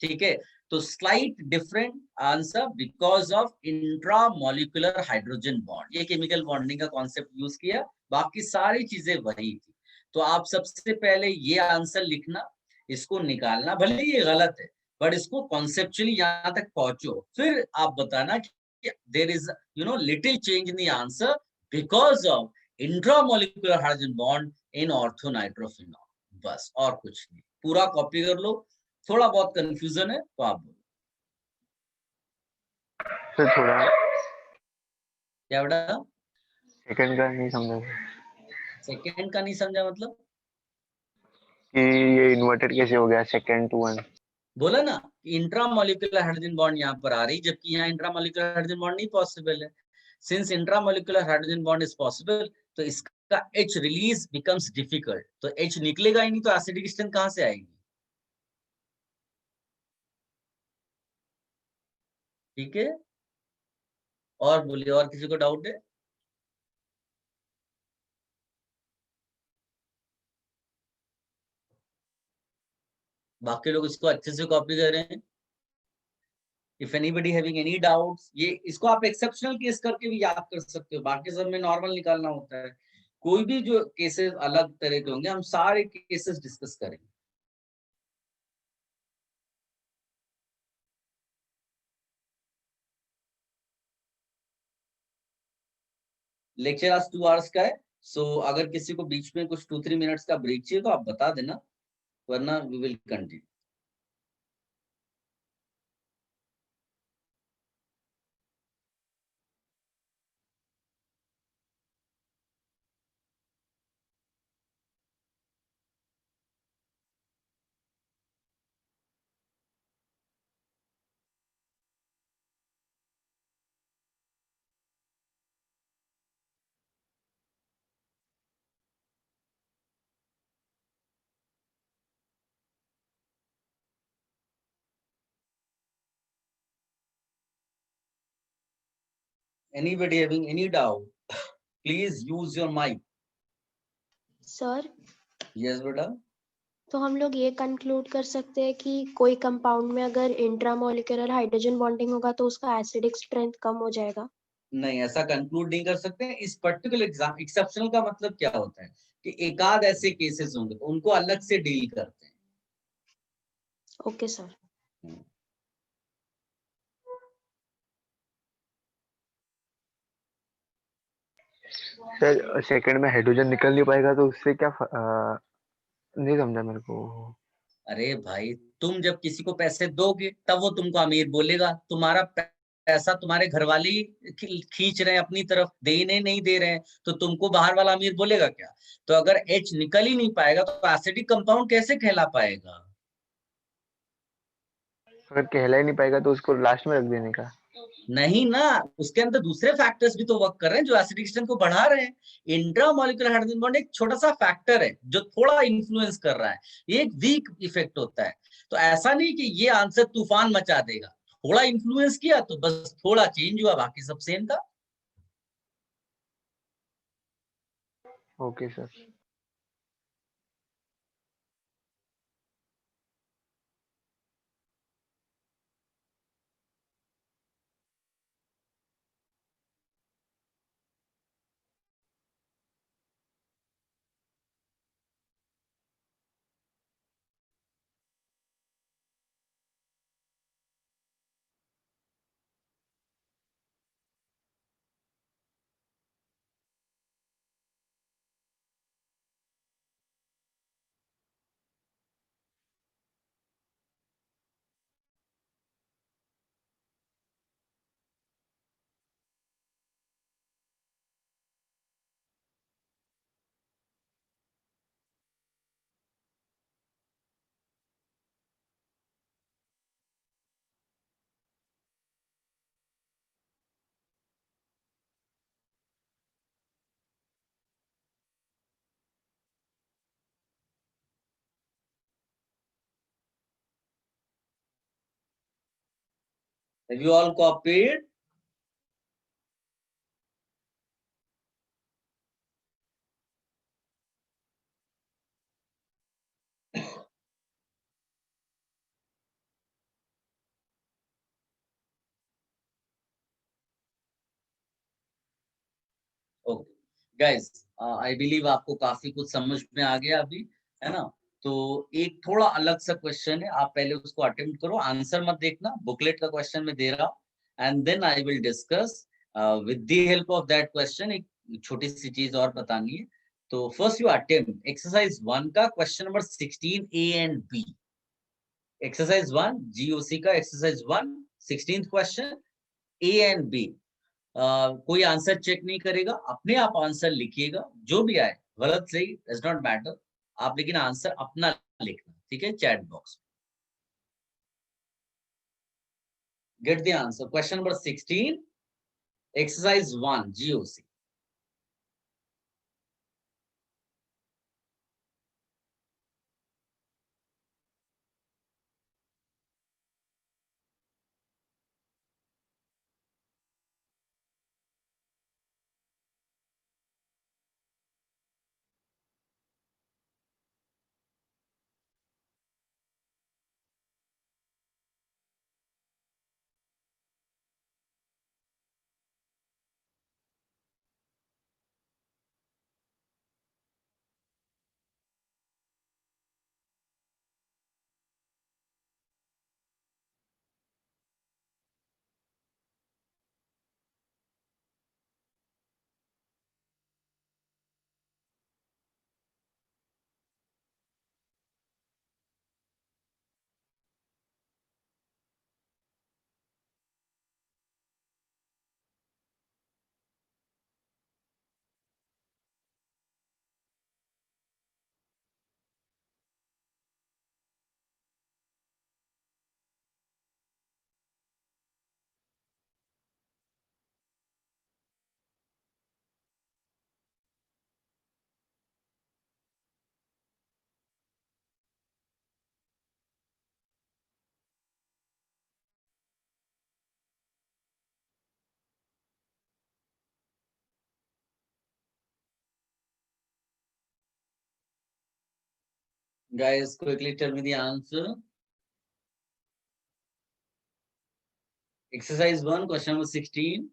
ठीक है, तो slight different answer because of intramolecular hydrogen bond. ये केमिकल बॉन्डिंग का कॉन्सेप्ट यूज किया, बाकी सारी चीजें वही थी। तो आप सबसे पहले ये आंसर लिखना, इसको निकालना, भले ये गलत है बट इसको कॉन्सेप्चुअली यहाँ तक पहुंचो, फिर आप बताना कि there is little change in the answer because of intramolecular hydrogen bond in orthonitrophenol. बस और कुछ नहीं। पूरा कॉपी कर लो, थोड़ा बहुत कंफ्यूजन है तो आप बोलो। तो थोड़ा क्या बेटा? सेकंड का नहीं समझा सेकंड का नहीं समझा मतलब? कि ये इन्वर्टेड कैसे हो गया सेकंड टू 1? बोला ना इंट्रामोलिकुलर हाइड्रोजन बॉन्ड यहाँ पर आ रही, जबकि यहाँ इंट्रामोलिकुलर हाइड्रोजन बॉन्ड नहीं पॉसिबल है। Since intramolecular hydrogen bond is possible तो इसका H रिलीज बिकम्स डिफिकल्ट। तो H निकलेगा ही नहीं तो एसिडिक स्ट्रेंथ कहाँ से आएगी? ठीक है, और बोलिए, और किसी को डाउट है? बाकी लोग इसको अच्छे से कॉपी कर रहे हैं। If anybody having any doubts, ये इसको आप एक्सेप्शनल केस करके भी याद कर सकते हो, बाकी सब में नॉर्मल निकालना होता है। कोई भी जो केसेस अलग तरह के होंगे, हम सारे केसेस डिस्कस करेंगे। लेक्चर आज 2 आवर्स का है, सो अगर किसी को बीच में कुछ 2-3 मिनट्स का ब्रेक चाहिए तो आप बता देना, वरना we will continue. Anybody having any doubt, please use your mic. Sir, Yes बेटा। तो हम लोग ये कंक्लूड कर सकते हैं कि कोई कंपाउंड में अगर इंट्रामोलिकुलर हाइड्रोजन बॉन्डिंग होगा तो उसका एसिडिक स्ट्रेंथ कम हो जाएगा। नहीं, ऐसा कंक्लूड नहीं कर सकते। इस पर्टिकुलर एग्जाम एक्सेप्शनल का मतलब क्या होता है कि एकाध ऐसे केसेस होंगे तो उनको अलग से डील करते हैं। Okay sir. सर सेकंड में हाइड्रोजन निकल नहीं पाएगा तो उससे क्या नहीं समझा मेरे को। अरे भाई, तुम जब किसी को पैसे दोगे तब वो तुमको अमीर बोलेगा। तुम्हारा पैसा तुम्हारे घर वाले ही खींच रहे हैं अपनी तरफ, देने नहीं दे रहे हैं, तो तुमको बाहर वाला अमीर बोलेगा क्या? तो अगर एच निकल ही नहीं पाएगा तो एसिडिक कंपाउंड कैसे कहला पाएगा? अगर कहला ही नहीं पाएगा तो उसको लास्ट में रख देने का। नहीं ना, उसके अंदर दूसरे फैक्टर्स भी तो वर्क कर रहे हैं जो एसिडिक स्ट्रेंथ को बढ़ा रहे हैं। इंट्रामोलिकुलर हाइड्रोजन बॉन्ड एक छोटा सा फैक्टर है जो थोड़ा इन्फ्लुएंस कर रहा है, ये एक वीक इफेक्ट होता है। तो ऐसा नहीं कि ये आंसर तूफान मचा देगा, थोड़ा इन्फ्लुएंस किया तो बस थोड़ा चेंज हुआ, बाकी सब सेम था। Okay sir. Have you all copied? Okay guys, I believe आपको काफी कुछ समझ में आ गया अभी, है ना? तो एक थोड़ा अलग सा क्वेश्चन है, आप पहले उसको अटेम्प्ट करो, आंसर मत देखना, बुकलेट का क्वेश्चन में दे रहा हूं, and then I will discuss with the help of that question. एक छोटी सी चीज और बतानी है। तो फर्स्ट यू अटेम्प्ट एक्सरसाइज 1 का question number 16 A and B. Exercise 1 GOC का exercise 1 16th question, A and B. कोई आंसर चेक नहीं करेगा, अपने आप आंसर लिखिएगा, जो भी आए, गलत सही डज नॉट मैटर, आप लेकिन आंसर अपना लिखना, ठीक है, चैट बॉक्स में। Get the answer, question number 16 exercise 1 GOC. Guys, quickly tell me the answer. Exercise 1, question number 16.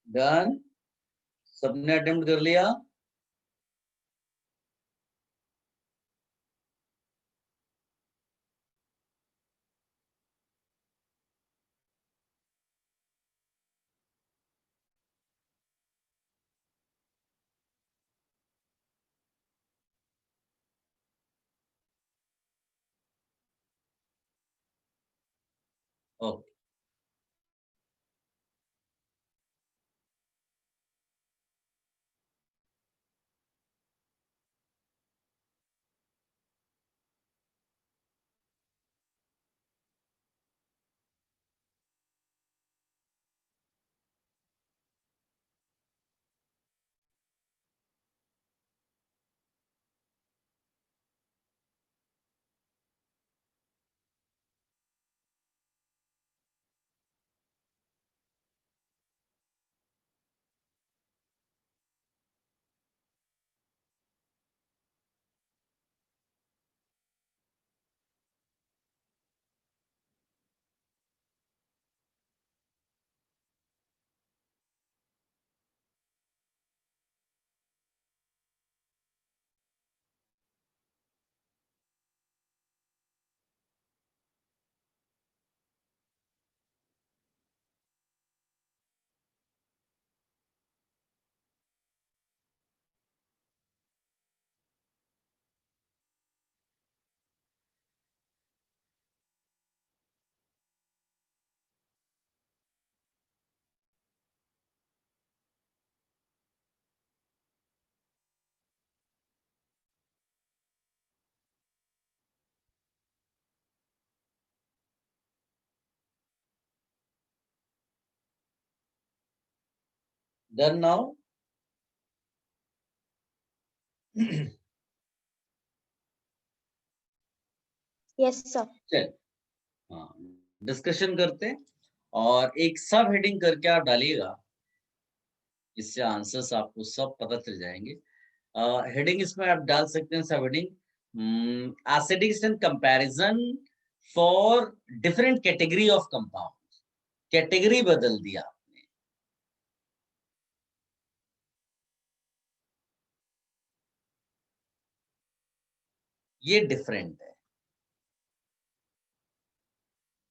Done? सबने अटेम्प्ट कर लिया? Okay. Done now? Yes sir. चल, हाँ, डिस्कशन करते हैं और एक सब हेडिंग करके आप डालिएगा. इससे आंसर्स आपको सब पता चल जाएंगे. हेडिंग इसमें आप डाल सकते हैं सब heading acidic and comparison for different category of compound. Category बदल दिया आपने. ये डिफरेंट है.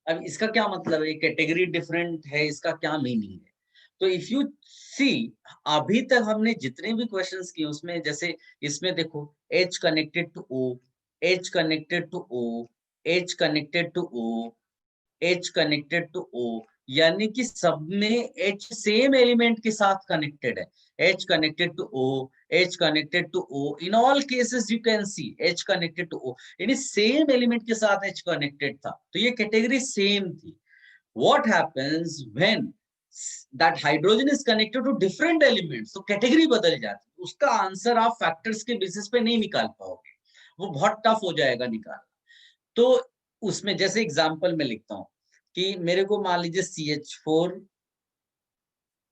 अब इसका क्या मतलब है? कैटेगरी डिफरेंट है, इसका क्या मीनिंग है? तो इफ यू सी, अभी तक हमने जितने भी क्वेश्चंस किए उसमें जैसे इसमें देखो H connected to O, H connected to O, H connected to O, H connected to O, यानी कि सब में H सेम एलिमेंट के साथ कनेक्टेड है. H connected to O, H connected to O. In all cases you can see H connected to O. यानी same element के साथ H connected था. तो ये कैटेगरी सेम थी. What happens when that hydrogen is connected to different elements? तो category बदल जाती है. उसका आंसर आप फैक्टर्स के बेसिस पे नहीं निकाल पाओगे, वो बहुत टफ हो जाएगा निकालना. तो उसमें जैसे एग्जांपल में लिखता हूं कि मेरे को मान लीजिए CH4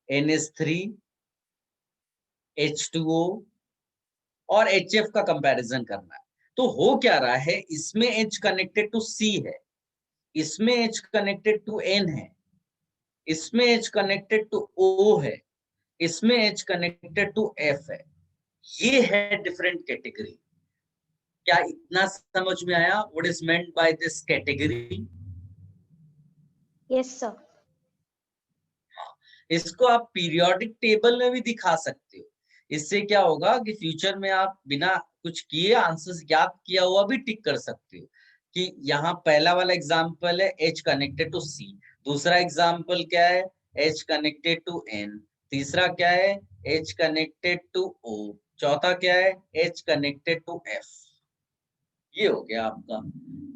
NH3 H2O और HF का कंपैरिजन करना है. तो हो क्या रहा है, इसमें H कनेक्टेड टू C है, इसमें H कनेक्टेड टू N है, इसमें H कनेक्टेड टू O है, इसमें H कनेक्टेड टू F है. ये है डिफरेंट कैटेगरी. क्या इतना समझ में आया? What is meant by this category? Yes sir. इसको आप पीरियोडिक टेबल में भी दिखा सकते हो. इससे क्या होगा कि फ्यूचर में आप बिना कुछ किए आंसर्स याद किया हुआ भी टिक कर सकते हो. कि यहाँ पहला वाला एग्जांपल है H कनेक्टेड टू C, दूसरा एग्जांपल क्या है H कनेक्टेड टू N, तीसरा क्या है H कनेक्टेड टू O, चौथा क्या है H कनेक्टेड टू F. ये हो गया आपका,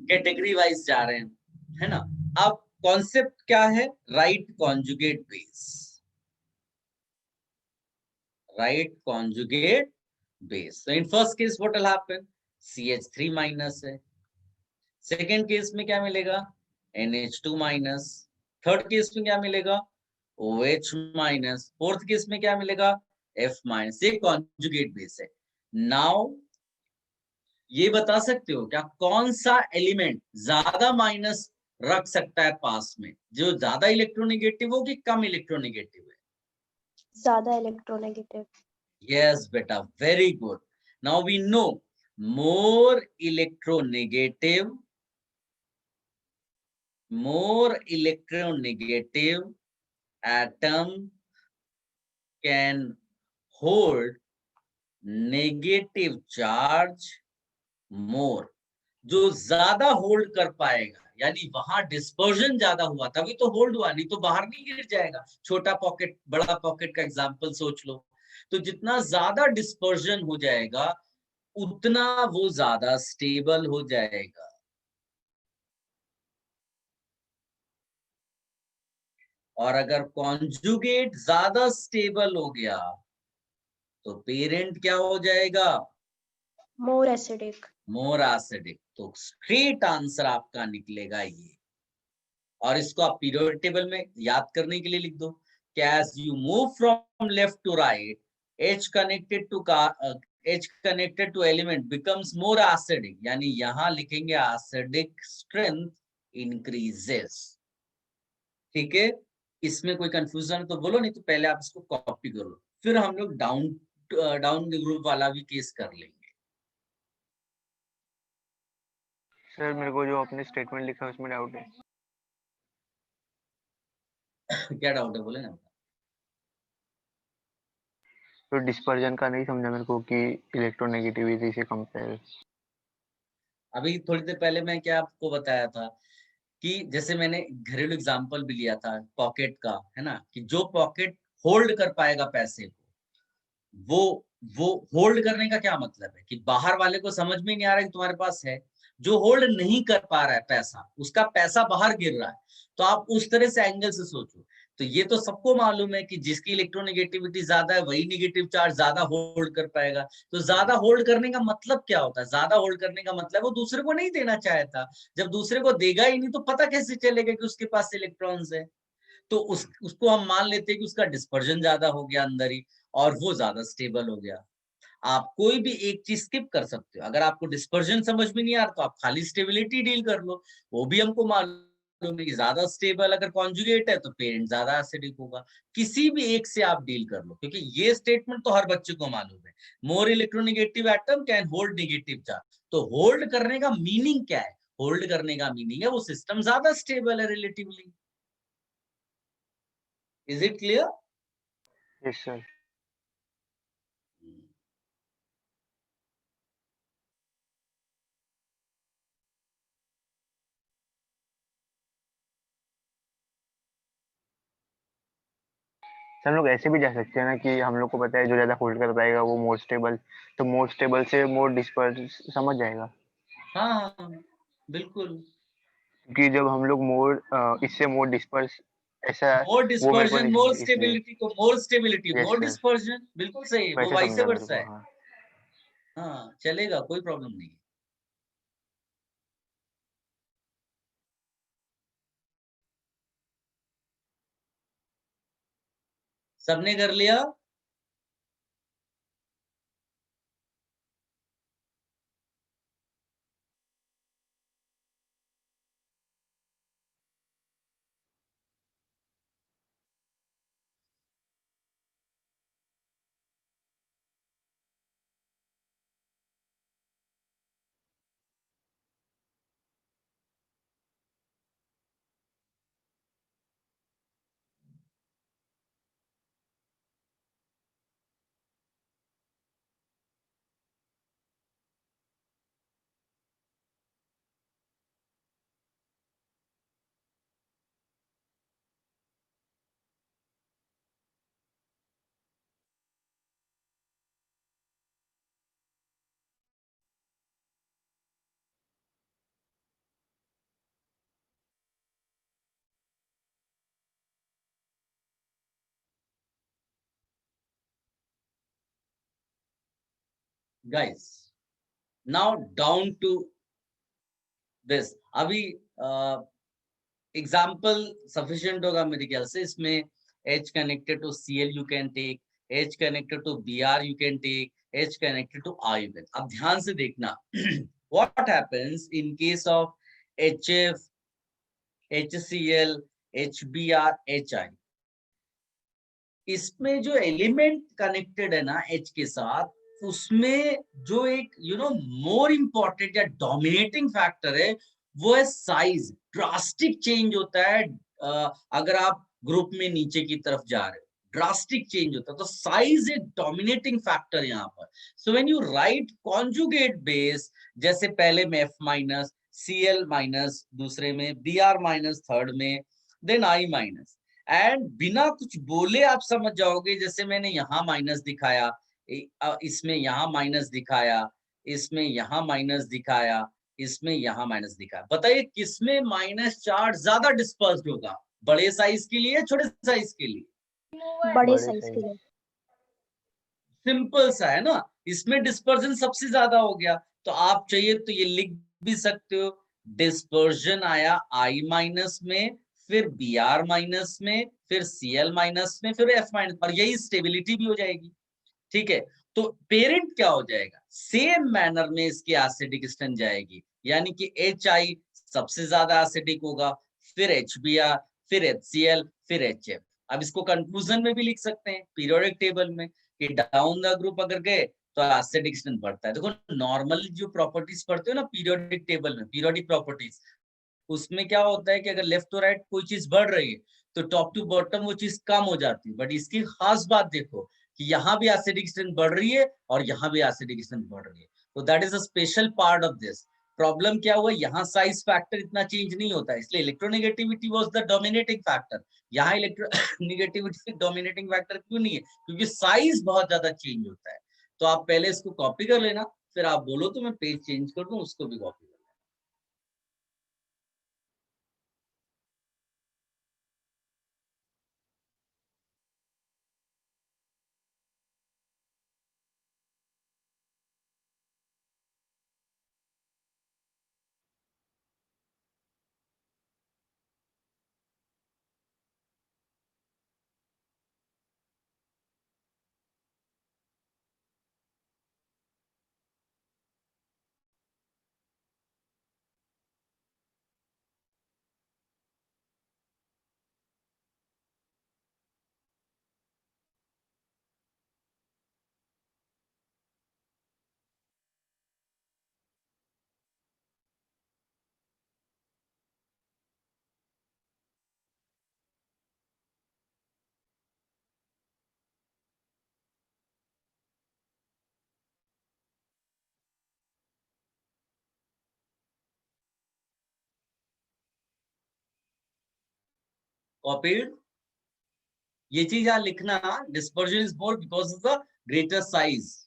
कैटेगरी वाइज जा रहे हैं, है ना. अब कॉन्सेप्ट क्या है? Right conjugate base. Right conjugate base. So in first case what will happen? CH3 minus है. सेकेंड केस में क्या मिलेगा? NH2 minus. थर्ड केस में क्या मिलेगा? OH minus. फोर्थ केस में क्या मिलेगा? F minus. ये कॉन्जुगेट बेस है. नाउ ये बता सकते हो क्या कौन सा एलिमेंट ज्यादा माइनस रख सकता है पास में? जो ज्यादा इलेक्ट्रोनेगेटिव हो कि कम इलेक्ट्रोनेगेटिव है? ज्यादा electronegative. Yes, beta, very good. Now we know more electronegative atom can hold negative charge more. जो ज्यादा होल्ड कर पाएगा, यानी वहां डिस्पर्जन ज्यादा हुआ तभी तो होल्ड हुआ, नहीं तो बाहर नहीं गिर जाएगा. छोटा पॉकेट बड़ा पॉकेट का एग्जांपल सोच लो. तो जितना ज्यादा डिस्पर्जन हो जाएगा उतना वो ज्यादा स्टेबल हो जाएगा. और अगर कॉन्जुगेट ज्यादा स्टेबल हो गया तो पेरेंट क्या हो जाएगा? More acidic. More acidic. तो स्ट्रेट आंसर आपका निकलेगा ये. और इसको आप पीरियोडिक टेबल में याद करने के लिए लिख दो कि as you move from left to right, H connected to element becomes more acidic. यानी यहाँ लिखेंगे acidic strength increases. ठीक है. इसमें कोई कंफ्यूजन तो बोलो, नहीं तो पहले आप इसको कॉपी कर लो, फिर हम लोग डाउन ग्रुप वाला भी केस कर लेंगे. सर मेरे को जो आपने स्टेटमेंट लिखा है उसमें डाउट है. क्या डाउट है बोले ना. तो डिस्पर्जन का नहीं समझा मेरे को कि इलेक्ट्रोनेगेटिविटी से कंपेयर. अभी थोड़ी देर पहले मैं क्या आपको बताया था कि जैसे मैंने घरेलू एग्जांपल भी लिया था पॉकेट का, है ना, कि जो पॉकेट होल्ड कर पाएगा पैसे को, वो होल्ड करने का क्या मतलब है कि बाहर वाले को समझ में नहीं आ रहा कि तुम्हारे पास है. जो होल्ड नहीं कर पा रहा है पैसा, उसका पैसा बाहर गिर रहा है. तो आप उस तरह से एंगल से सोचो. तो ये तो सबको मालूम है कि जिसकी इलेक्ट्रोनेगेटिविटी ज्यादा है वही नेगेटिव चार्ज ज्यादा होल्ड कर पाएगा. तो ज्यादा होल्ड करने का मतलब क्या होता है? ज्यादा होल्ड करने का मतलब वो दूसरे को नहीं देना चाहता. जब दूसरे को देगा ही नहीं तो पता कैसे चलेगा कि उसके पास इलेक्ट्रॉन्स है? तो उसको हम मान लेते हैं कि उसका डिस्पर्जन ज्यादा हो गया अंदर ही और वो ज्यादा स्टेबल हो गया. आप कोई भी एक चीज स्किप कर सकते हो. अगर आपको डिस्पर्जन समझ में नहीं आ रहा तो आप खाली स्टेबिलिटी डील कर लो. वो भी हमको मालूम है कि ज्यादा स्टेबल अगर कॉन्जुगेट है तो पेरेंट ज्यादा एसिडिक होगा. किसी भी एक से आप डील कर लो, क्योंकि ये स्टेटमेंट तो हर बच्चे को मालूम है. More electronegative atom can hold negative charge. तो होल्ड करने का मीनिंग क्या है? होल्ड करने का मीनिंग है वो सिस्टम ज्यादा स्टेबल है relatively. Is it clear? Yes sir. Sir हम लोग ऐसे भी जा सकते हैं ना कि हम लोग को पता है जो ज्यादा होल्ड कर पाएगा वो मोर स्टेबल, तो मोर स्टेबल से मोर डिस्पर्स समझ जाएगा। हाँ हाँ हाँ, बिल्कुल। क्योंकि जब हम लोग मोर इससे मोर डिस्पर्स ऐसा मोर वो मेरे को डिस्पर्जन नहीं मोर समझ इसलिए। स्टेबिलिटी को more stability yes more sir, dispersion, बिल्कुल सही है, वो वैसे वाइस समझा मेरे वर्सा को, है। हाँ। हाँ चलेगा, कोई प्रॉब्लम नहीं है। सबने कर लिया? Guys, now down to this. अभी एग्जाम्पल सफिशिएंट होगा मेरे ख्याल से। इसमें H connected to Cl you can take, H connected to Br you can take, H connected to I you can। अब ध्यान से देखना what happens in case of HF, HCl, HBr, HI। इसमें जो एलिमेंट कनेक्टेड है ना H के साथ, उसमें जो एक मोर इम्पोर्टेंट या डोमिनेटिंग फैक्टर है वो है साइज। ड्रास्टिक चेंज होता है अगर आप ग्रुप में नीचे की तरफ जा रहे हो, ड्रास्टिक चेंज होता है। तो साइज एक डोमिनेटिंग फैक्टर यहाँ पर। So when you right conjugate base, जैसे पहले में F माइनस, Cl माइनस दूसरे में, Br माइनस थर्ड में, देन I माइनस, एंड बिना कुछ बोले आप समझ जाओगे। जैसे मैंने यहाँ माइनस दिखाया, इसमें यहाँ माइनस दिखाया, इसमें यहाँ माइनस दिखाया, इसमें यहाँ माइनस दिखाया। बताइए किसमें माइनस चार्ज ज्यादा डिस्पर्स्ड होगा, बड़े साइज के लिए छोटे साइज के लिए? बड़े बड़े साइज साइज। के लिए। सिंपल सा है ना, इसमें डिस्पर्जन सबसे ज्यादा हो गया। तो आप चाहिए तो ये लिख भी सकते हो, डिस्पर्जन आया I माइनस में, फिर Br माइनस में, फिर Cl माइनस में, फिर F माइनस, और यही स्टेबिलिटी भी हो जाएगी। ठीक है, तो पेरेंट क्या हो जाएगा, सेम मैनर में इसकी एसिडिक स्ट्रेंथ जाएगी, यानी कि HI सबसे ज्यादा एसिडिक होगा, फिर HBr, फिर HCl, फिर HF। अब इसको कंक्लूजन में भी लिख सकते हैं पीरियोडिक टेबल में कि डाउन द ग्रुप अगर गए तो एसिडिक स्ट्रेंथ बढ़ता है। देखो नॉर्मल जो प्रॉपर्टीज पढ़ते हो ना पीरियोडिक टेबल में, पीरियोडिक प्रॉपर्टीज, उसमें क्या होता है कि अगर लेफ्ट टू राइट कोई चीज बढ़ रही है तो टॉप टू बॉटम वो चीज कम हो जाती है। बट इसकी खास बात देखो कि यहाँ भी एसिडिक स्ट्रेंथ बढ़ रही है और यहाँ भी एसिडिक स्ट्रेंथ बढ़ रही है। तो that is a special part of this. Problem क्या हुआ, यहाँ साइज फैक्टर इतना चेंज नहीं होता, इसलिए electronegativity was the dominating factor. यहाँ इलेक्ट्रोनेगेटिविटी डोमिनेटिंग फैक्टर क्यों नहीं है, क्योंकि साइज बहुत ज्यादा चेंज होता है। तो आप पहले इसको कॉपी कर लेना, फिर आप बोलो तो मैं पेज चेंज कर दूं, उसको भी कॉपी कर लेना। कॉपीड? ये चीज यहाँ लिखना, dispersion is more because of the greater size.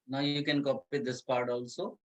Now you can copy this part also.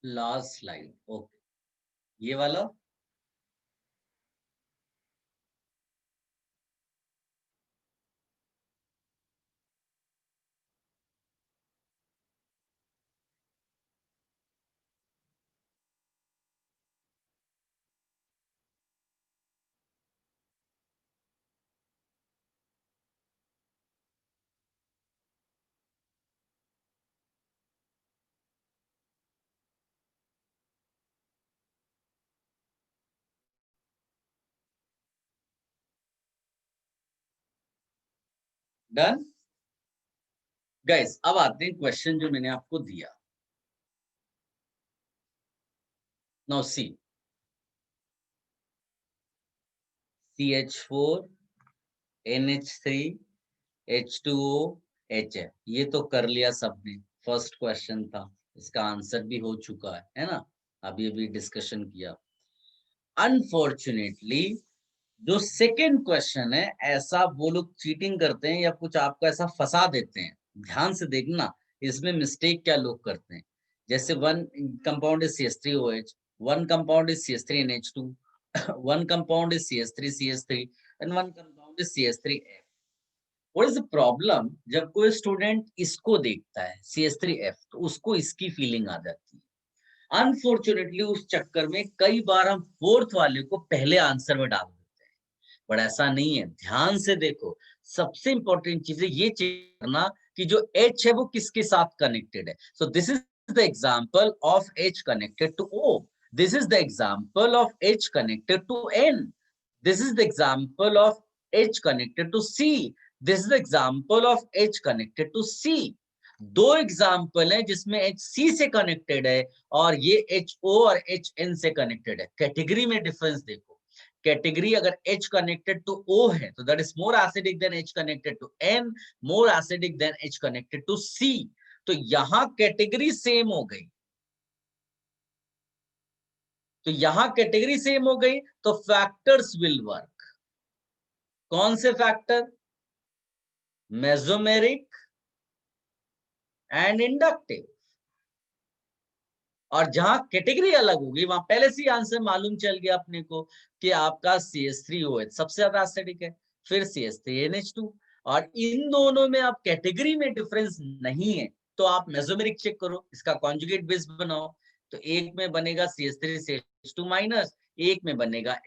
Last slide, okay, ये वाला। डन गाइस, अब आते हैं क्वेश्चन जो मैंने आपको दिया। Now see, CH4 NH3 H2O HF, ये तो कर लिया सबने, फर्स्ट क्वेश्चन था, इसका आंसर भी हो चुका है ना, अभी अभी डिस्कशन किया। अनफॉर्चुनेटली जो सेकेंड क्वेश्चन है, ऐसा वो लोग चीटिंग करते हैं या कुछ आपको ऐसा फंसा देते हैं, ध्यान से देखना इसमें मिस्टेक क्या लोग करते हैं। जैसे one compound is CH3OH, one compound is CH3NH2, one compound is CH3CH3 and one compound is CH3F। What is the problem, जब कोई स्टूडेंट इसको देखता है CH3F, तो उसको इसकी फीलिंग आ जाती है। अनफॉर्चुनेटली उस चक्कर में कई बार हम फोर्थ वाले को पहले आंसर में डाल देते हैं, पर ऐसा नहीं है। ध्यान से देखो, सबसे इंपॉर्टेंट चीज है ये चेक करना कि जो H है वो किसके साथ कनेक्टेड है। So this is the example of H connected to O, this is the example of H connected to N, this is the example of H connected to C, this is the example of H connected to C। दो example है जिसमें HC से connected है और ये HO और HN से connected है। कैटेगरी में डिफरेंस देखो, कैटेगरी अगर H कनेक्टेड टू O है तो that is more acidic than H connected to N, more acidic than H connected to C। तो यहां कैटेगरी सेम हो गई, तो यहां कैटेगरी सेम हो गई, तो फैक्टर्स विल वर्क। कौन से फैक्टर? Mesomeric and inductive. और जहां कैटेगरी अलग होगी वहां पहले से ही आंसर मालूम चल गया अपने को कि आपका CH3OH सबसे ज्यादा एसिडिक है, फिर CH3NH2, और इन दोनों में आप कैटेगरी में डिफरेंस नहीं है तो आप मेसोमेरिक चेक करो, इसका कॉन्जुगेट बेस बनाओ, तो एक में बनेगा CH3CH2 माइनस, एक में बनेगा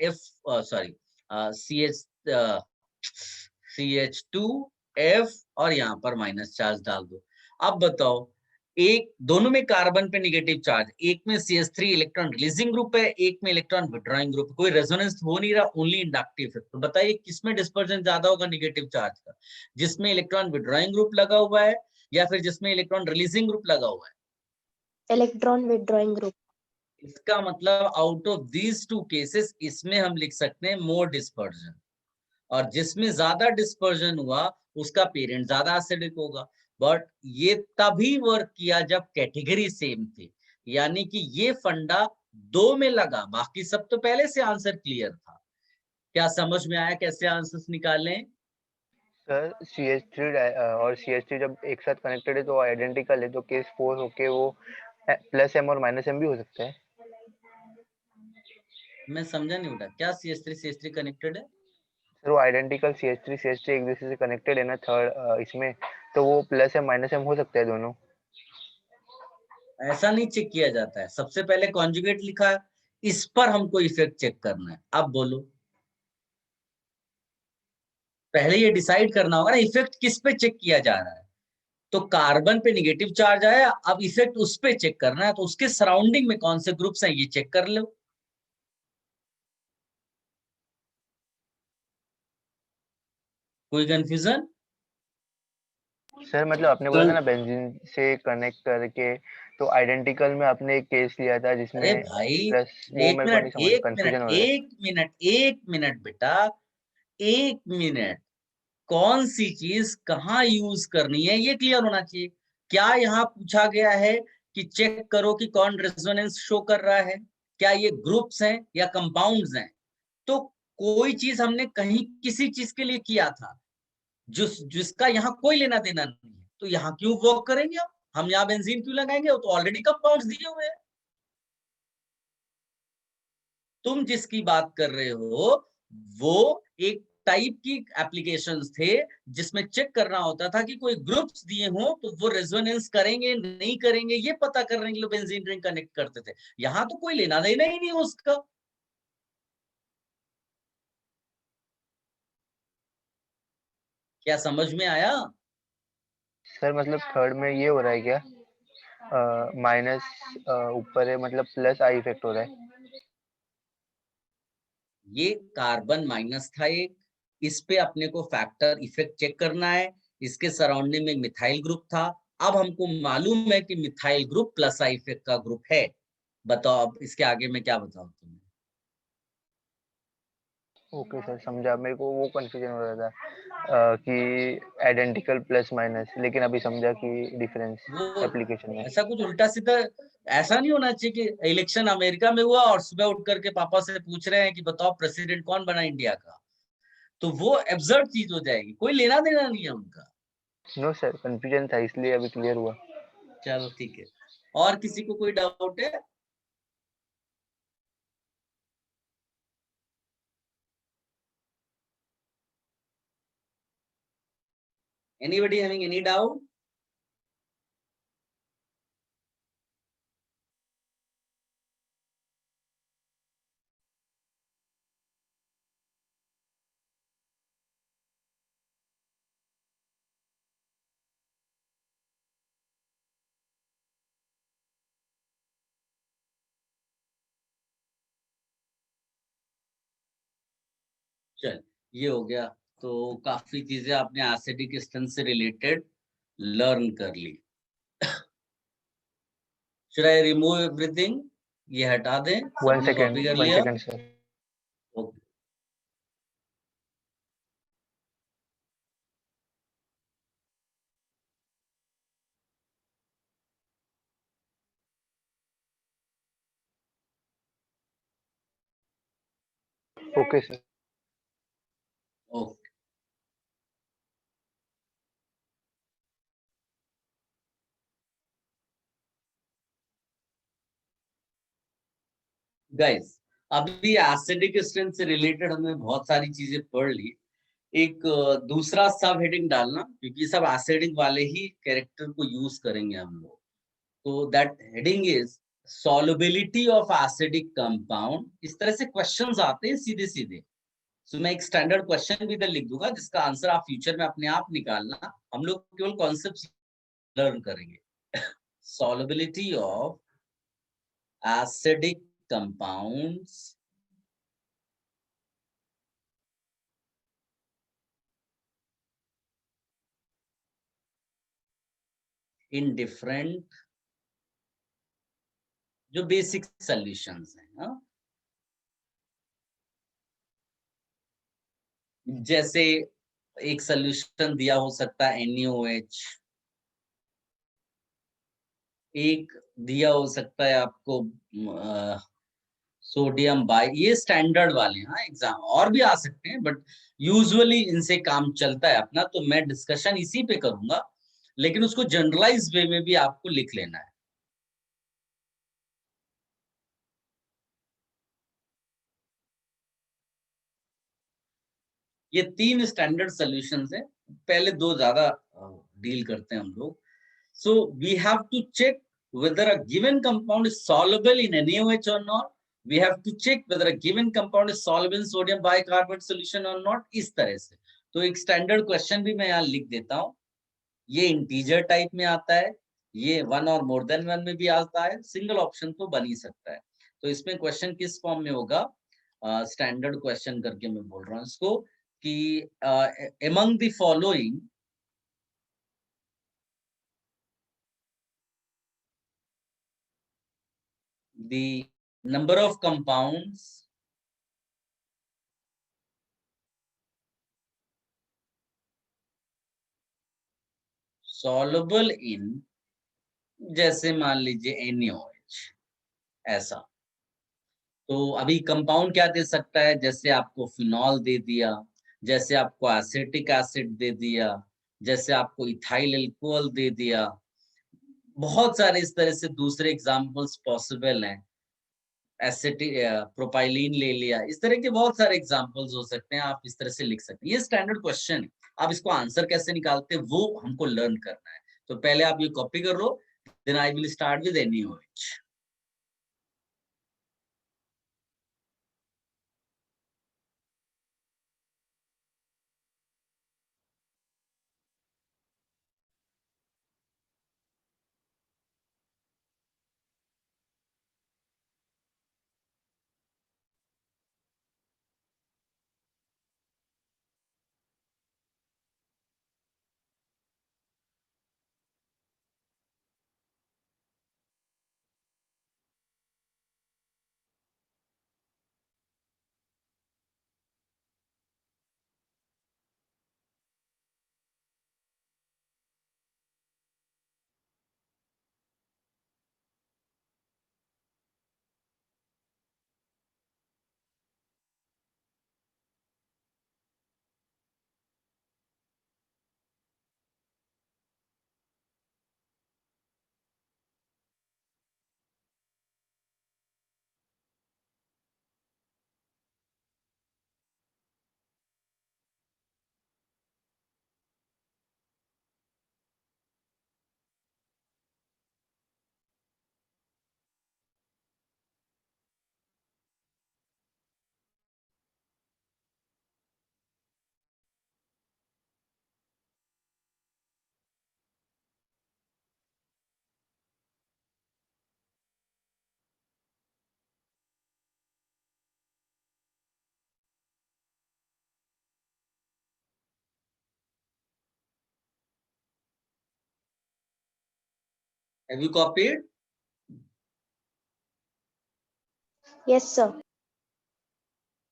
CH2F और यहाँ पर माइनस चार्ज डाल दो। अब बताओ, एक दोनों में कार्बन पे नेगेटिव चार्ज, एक में CH3 इलेक्ट्रॉन रिलीजिंग ग्रुप है, एक में इलेक्ट्रॉन विड्रॉइंग ग्रुप है, कोई रेजोनेंस हो नहीं रहा, ओनली इंडक्टिव है। तो बताइए किसमें डिस्पर्जन ज्यादा होगा नेगेटिव चार्ज का, जिसमें इलेक्ट्रॉन विड्रॉइंग ग्रुप लगा हुआ है या फिर जिसमें इलेक्ट्रॉन रिलीजिंग ग्रुप लगा हुआ है? Electron withdrawing group. इसका मतलब out of these to cases इसमें हम लिख सकते हैं मोर डिस्पर्जन, और जिसमें ज्यादा डिस्पर्जन हुआ उसका पेरेंट ज्यादा एसिडिक होगा। बट ये तभी वर्क किया जब कैटेगरी सेम थी, यानी कि ये फंडा 2 में लगा, बाकी सब तो पहले से आंसर क्लियर था। क्या समझ में आया कैसे आंसर्स निकालें? सर CH3 और CH3 जब एक साथ कनेक्टेड है तो आइडेंटिकल है, तो केस 4 होके वो प्लस M और माइनस M भी हो सकता है। मैं समझा नहीं बेटा, क्या CH3 कनेक्टेड है? सर वो आइडेंटिकल CH3 एक दूसरे से कनेक्टेड है ना थर्ड इसमें, तो वो प्लस M माइनस M हो सकता है दोनों। ऐसा नहीं चेक किया जाता है, सबसे पहले कॉन्जुगेट लिखा है, इस पर हमको इफेक्ट चेक करना है। अब बोलो, पहले ये डिसाइड करना होगा ना इफेक्ट किस पे चेक किया जा रहा है। तो कार्बन पे निगेटिव चार्ज आया, अब इफेक्ट उस पे चेक करना है, तो उसके सराउंडिंग में कौन से ग्रुप्स हैं ये चेक कर लो। कोई कंफ्यूजन? सर मतलब आपने बोला था ना बेंजीन से कनेक्ट करके, तो आइडेंटिकल में आपने एक केस लिया था अरे जिसमें भाई, प्लस, वो एक मेरे को नहीं मिनट समझ, एक कंफ्यूजन मिनट हो रहा है। एक मिनट एक मिनट बेटा, एक मिनट। कौन सी चीज कहाँ यूज करनी है ये क्लियर होना चाहिए। क्या यहाँ पूछा गया है कि चेक करो कि कौन रेजोनेंस शो कर रहा है, क्या ये ग्रुप्स हैं या कंपाउंड्स हैं? तो कोई चीज हमने कहीं किसी चीज के लिए किया था जिसका यहाँ कोई लेना देना नहीं है, तो यहाँ क्यों वर्क करेंगे? हम यहाँ बेंजीन क्यों लगाएंगे? वो तो ऑलरेडी कंपाउंड्स दिए हुए हैं। तुम जिसकी बात कर रहे हो वो एक टाइप की एप्लीकेशंस थे जिसमें चेक करना होता था कि कोई ग्रुप्स दिए हो तो वो रेजोनेंस करेंगे नहीं करेंगे, ये पता करने के लिए बेंजीन रिंग कनेक्ट करते थे। यहाँ तो कोई लेना देना ही नहीं उसका। क्या समझ में आया? सर मतलब थर्ड में ये हो रहा है क्या, माइनस ऊपर है मतलब प्लस आई इफेक्ट हो रहा है। ये कार्बन माइनस था एक, इस पे अपने को फैक्टर इफेक्ट चेक करना है, इसके सराउंडिंग में मिथाइल ग्रुप था। अब हमको मालूम है कि methyl group plus I effect का ग्रुप है। बताओ अब इसके आगे मैं क्या बताऊं तुम्हें? ओके सर समझा, मेरे को वो कंफ्यूजन हो रहा था कि आइडेंटिकल प्लस माइनस, लेकिन अभी समझा कि डिफरेंस वो एप्लीकेशन में। ऐसा कुछ उल्टा सीधा ऐसा नहीं होना चाहिए कि इलेक्शन अमेरिका में हुआ और सुबह उठ करके पापा से पूछ रहे हैं कि बताओ प्रेसिडेंट कौन बना इंडिया का। तो वो एब्सर्ड चीज हो जाएगी, कोई लेना देना नहीं है उनका। नो सर कंफ्यूजन था इसलिए अभी क्लियर हुआ। चलो ठीक है, और किसी को कोई डाउट है? Anybody having any doubt? चल, ये हो गया। तो काफी चीजें आपने एसिडिक स्टन से रिलेटेड लर्न कर ली। Should I remove everything? ये हटा दें, सबने कॉपी कर वन लिया? Second sir. Okay. Okay sir. Okay guys, अभी एसिडिक स्टन से रिलेटेड हमने बहुत सारी चीजें पढ़ ली। एक दूसरा सब हेडिंग डालना, क्योंकि सब एसिडिक वाले ही कैरेक्टर को यूज करेंगे हम लोग। तो that heading is solubility of acidic compound. इस तरह से क्वेश्चंस आते हैं सीधे सीधे। सो मैं एक स्टैंडर्ड क्वेश्चन भी इधर लिख दूंगा जिसका आंसर आप फ्यूचर में अपने आप निकालना। हम लोग केवल कॉन्सेप्ट लर्न करेंगे। Solubility of acidic compounds in different, जो बेसिक सॉल्यूशंस हैं, हाँ? जैसे एक सोल्यूशन दिया हो सकता है NaOH, एक दिया हो सकता है आपको सोडियम बाई, ये स्टैंडर्ड वाले हैं। हाँ, एग्जाम और भी आ सकते हैं बट यूजुअली इनसे काम चलता है अपना, तो मैं डिस्कशन इसी पे करूंगा, लेकिन उसको जनरलाइज वे में भी आपको लिख लेना है। ये 3 स्टैंडर्ड सॉल्यूशंस हैं, पहले 2 ज्यादा डील करते हैं हम लोग। So we have to check whether a given compound is soluble in NaOH or not. We have to check whether a given compound is soluble in sodium bicarbonate solution or not, इस तरह से। तो एक standard question भी मैं यहाँ लिख देता हूँ। ये इंटीजर टाइप में आता है, ये 1 और मोर देन 1 में भी आता है, सिंगल ऑप्शन तो बन ही सकता है। तो इसमें क्वेश्चन किस फॉर्म में होगा, स्टैंडर्ड क्वेश्चन करके मैं बोल रहा हूँ इसको, कि among the following the number of compounds soluble in, जैसे मान लीजिए NaOH, ऐसा। तो अभी कंपाउंड क्या दे सकता है, जैसे आपको फिनॉल दे दिया, जैसे आपको एसिटिक एसिड दे दिया, जैसे आपको इथाइल अल्कोहल दे दिया, बहुत सारे इस तरह से दूसरे एग्जांपल्स पॉसिबल हैं। एसिटिक प्रोपाइलिन ले लिया, इस तरह के बहुत सारे एग्जांपल्स हो सकते हैं, आप इस तरह से लिख सकते हैं। ये स्टैंडर्ड क्वेश्चन है, आप इसको आंसर कैसे निकालते हैं वो हमको लर्न करना है। तो पहले आप ये कॉपी कर लो, then I will start with NaOH। Have you copied? Yes, sir.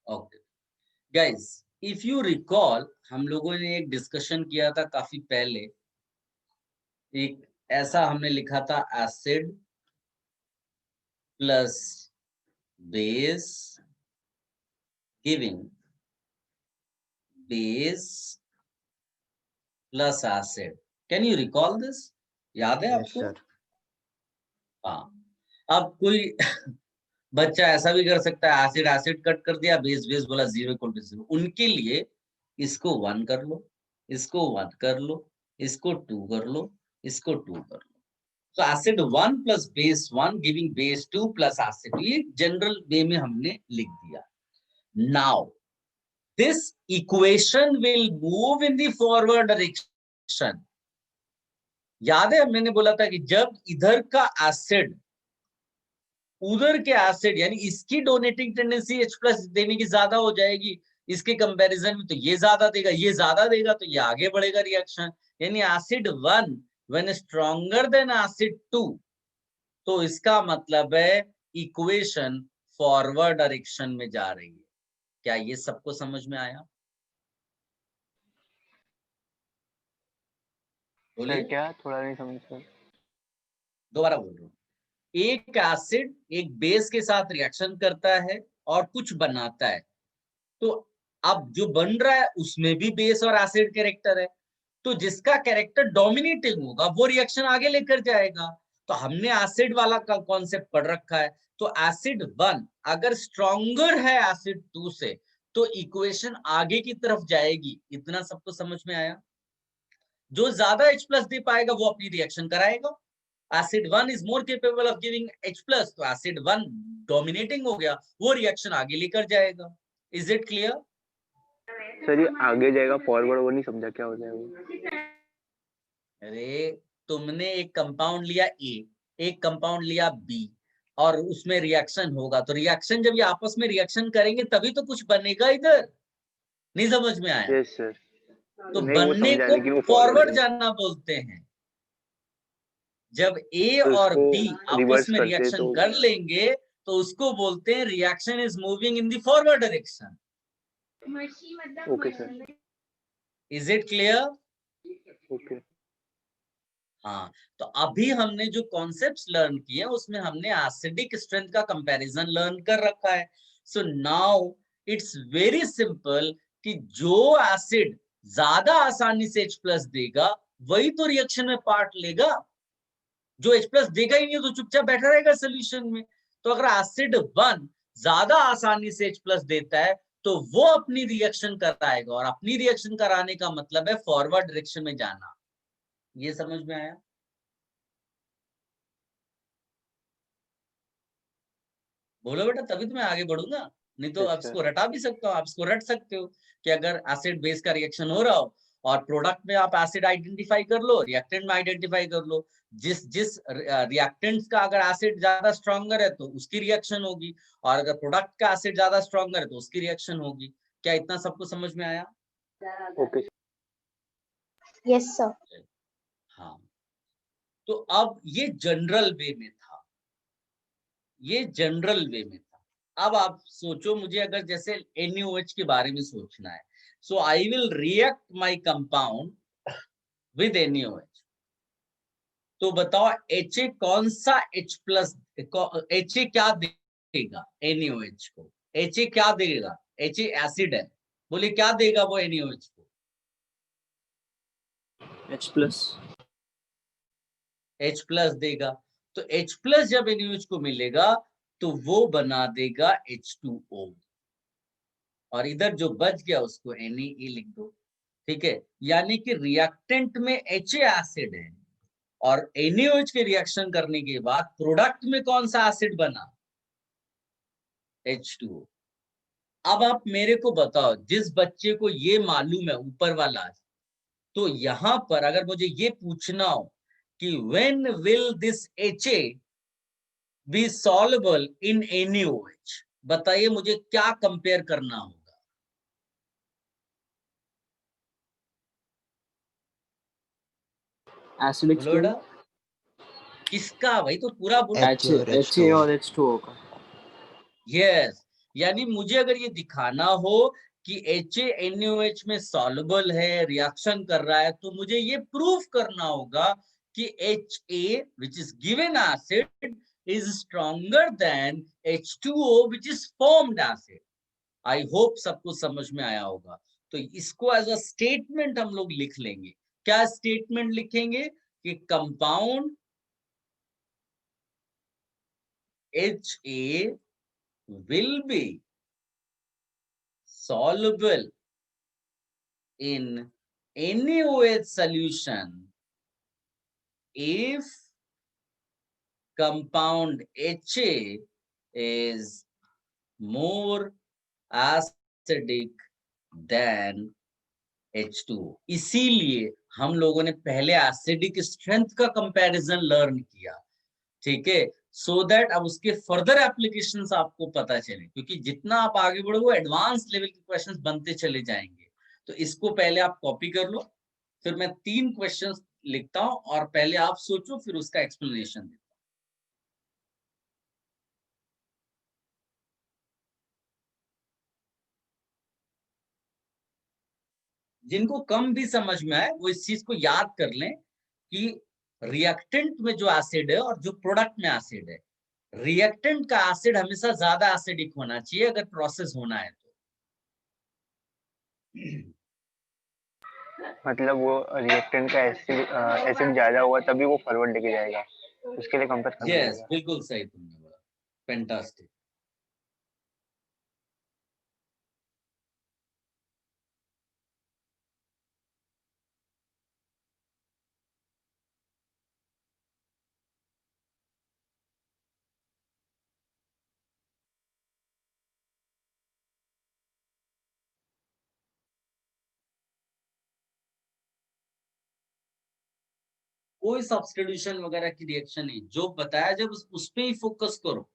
Okay. Guys, if you recall, हम लोगों ने एक डिस्कशन किया था काफी पहले, एक ऐसा हमने लिखा था acid plus base giving base plus acid. Can you recall this? याद है Yes, आपको? sir. हाँ। अब कोई बच्चा ऐसा भी कर सकता है, एसिड एसिड कट कर दिया, बेस बेस बोला 0 = 0। उनके लिए इसको 1 कर लो, इसको 1 कर लो, इसको 2 कर लो, इसको 2 कर लो। तो acid 1 plus base 1 giving base 2 plus acid, ये जनरल वे में हमने लिख दिया। Now this equation will move in the forward direction. याद है मैंने बोला था कि जब इधर का एसिड उधर के एसिड, यानी इसकी डोनेटिंग टेंडेंसी H+ देने की ज्यादा हो जाएगी इसके कंपैरिजन में, तो ये ज्यादा देगा, ये ज्यादा देगा तो ये आगे बढ़ेगा रिएक्शन। यानी acid 1 when stronger than acid 2, तो इसका मतलब है इक्वेशन फॉरवर्ड डायरेक्शन में जा रही है। क्या ये सबको समझ में आया? बोलिए, क्या थोड़ा नहीं समझ सर। दोबारा बोल रहा हूँ। एक एसिड एक बेस के साथ रिएक्शन करता है और कुछ बनाता है, तो अब जो बन रहा है उसमें भी बेस और एसिड कैरेक्टर है, तो जिसका कैरेक्टर डोमिनेटिंग होगा वो रिएक्शन आगे लेकर जाएगा। तो हमने एसिड वाला का कॉन्सेप्ट पढ़ रखा है, तो एसिड 1 अगर स्ट्रॉन्गर है एसिड 2 से तो इक्वेशन आगे की तरफ जाएगी। इतना सबको समझ में आया? जो ज्यादा H+ दे पाएगा वो अपनी रिएक्शन कराएगा। Acid 1 is more capable of giving H+, तो एसिड 1 डोमिनेटिंग हो गया, वो रिएक्शन आगे लेकर जाएगा। Is it clear? सर ये आगे जाएगा फॉरवर्ड, वो नहीं समझा क्या हो जाएगा। अरे तुमने एक कंपाउंड लिया A, एक कंपाउंड लिया B और उसमें रिएक्शन होगा, तो रिएक्शन जब ये आपस में रिएक्शन करेंगे तभी तो कुछ बनेगा इधर। नहीं समझ में आया? Yes sir. तो नहीं वो बनने समझा, को लेकिन वो फॉरवर्ड है। जाना बोलते हैं। जब ए तो और इसको बी आपस रिवर्स में करते रिएक्शन तो कर लेंगे तो उसको बोलते हैं reaction is moving in the forward direction. Okay sir. Is it clear? Okay. हाँ, तो अभी हमने जो कॉन्सेप्ट्स लर्न किए उसमें हमने एसिडिक स्ट्रेंथ का कंपैरिजन लर्न कर रखा है। So now it's very simple कि जो एसिड ज्यादा आसानी से H+ देगा वही तो रिएक्शन में पार्ट लेगा। जो H+ देगा ही नहीं तो चुपचाप बैठा रहेगा सोल्यूशन में। तो अगर एसिड 1 ज्यादा आसानी से H+ देता है तो वो अपनी रिएक्शन कराएगा, और अपनी रिएक्शन कराने का मतलब है फॉरवर्ड डायरेक्शन में जाना। ये समझ में आया? बोलो बेटा, तभी तो मैं आगे बढ़ूंगा। नहीं तो आप अच्छा। इसको रटा भी सकते हो, आप इसको रट सकते हो कि अगर एसिड बेस का रिएक्शन हो रहा हो और प्रोडक्ट में आप एसिड आइडेंटिफाई कर लो, रिएक्टेंट में आइडेंटिफाई कर लो, जिस जिस रिएक्टेंट का अगर एसिड ज्यादा स्ट्रॉन्गर है तो उसकी रिएक्शन होगी, और अगर प्रोडक्ट का एसिड ज्यादा स्ट्रॉन्गर है तो उसकी रिएक्शन होगी। क्या इतना सबको समझ में आया? ओके। Yes sir. हाँ, तो अब ये जनरल वे में था, ये जनरल वे में था। अब आप सोचो, मुझे अगर जैसे NaOH के बारे में सोचना है, so I will react my compound with NaOH। तो बताओ Ha कौन सा H+, Ha क्या देगा NaOH को? Ha क्या देगा? Ha एसिड है, बोले क्या देगा वो NaOH को? H+। H+ देगा। तो H+ जब NaOH को मिलेगा तो वो बना देगा H2O, और इधर जो बच गया उसको Na लिख दो। ठीक है, यानी कि रिएक्टेंट में Ha एसिड है और NaOH के रिएक्शन करने के बाद प्रोडक्ट में कौन सा एसिड बना? H2O। अब आप मेरे को बताओ, जिस बच्चे को ये मालूम है ऊपर वाला, तो यहां पर अगर मुझे ये पूछना हो कि when will this Ha be soluble in NaOH, बताइए मुझे क्या कंपेयर करना होगा? एसिडिक बोलो बेटा, किसका? भाई तो पूरा बोलो। Ha और H2O का। यस, यानी मुझे अगर ये दिखाना हो कि Ha NaOH में सॉल्युबल है, रिएक्शन कर रहा है, तो मुझे ये प्रूफ करना होगा कि Ha which is given acid is stronger than H2O which is formed acid। I hope सबको समझ में आया होगा। तो इसको एज अ स्टेटमेंट हम लोग लिख लेंगे। क्या स्टेटमेंट लिखेंगे? कि compound Ha will be soluble in NaOH solution if compound Ha is more acidic than H2O। इसीलिए हम लोगों ने पहले एसिडिक स्ट्रेंथ का कंपैरिजन लर्न किया, ठीक है, सो दैट अब उसके फर्दर एप्लीकेशंस आपको पता चले, क्योंकि जितना आप आगे बढ़ोगे एडवांस लेवल के क्वेश्चंस बनते चले जाएंगे। तो इसको पहले आप कॉपी कर लो, फिर मैं 3 क्वेश्चंस लिखता हूं और पहले आप सोचो, फिर उसका एक्सप्लेनेशन देता हूं। जिनको कम भी समझ में आए वो इस चीज को याद कर लें कि रिएक्टेंट में जो एसिड है और जो प्रोडक्ट में एसिड है, रिएक्टेंट का एसिड हमेशा ज्यादा एसिडिक होना चाहिए अगर प्रोसेस होना है तो। मतलब वो रिएक्टेंट का एसिड ज्यादा हुआ तभी वो फॉरवर्ड लेके जाएगा, उसके लिए कंप्रेस करना यस, पड़ेगा। बिल्कुल सही तुमने बोला, फैंटास्टिक। कोई सब्स्टिट्यूशन वगैरह की रिएक्शन नहीं, जो बताया जब उस पे ही फोकस करो।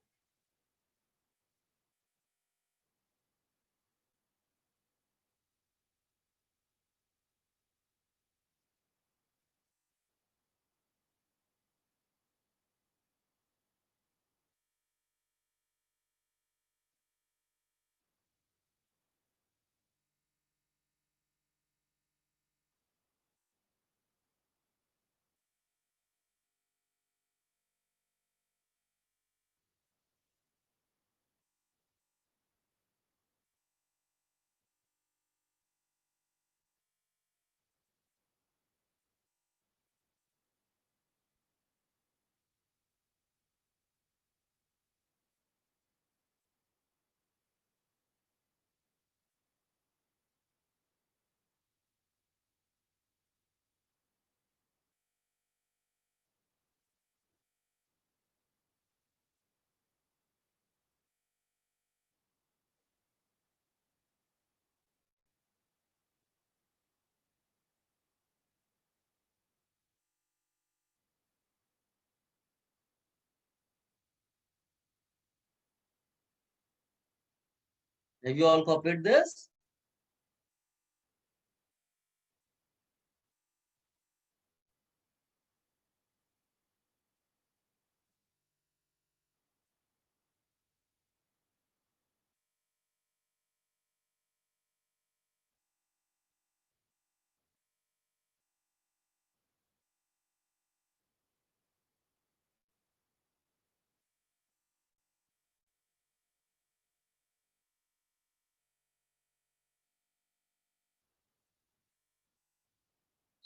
Have you all copied this?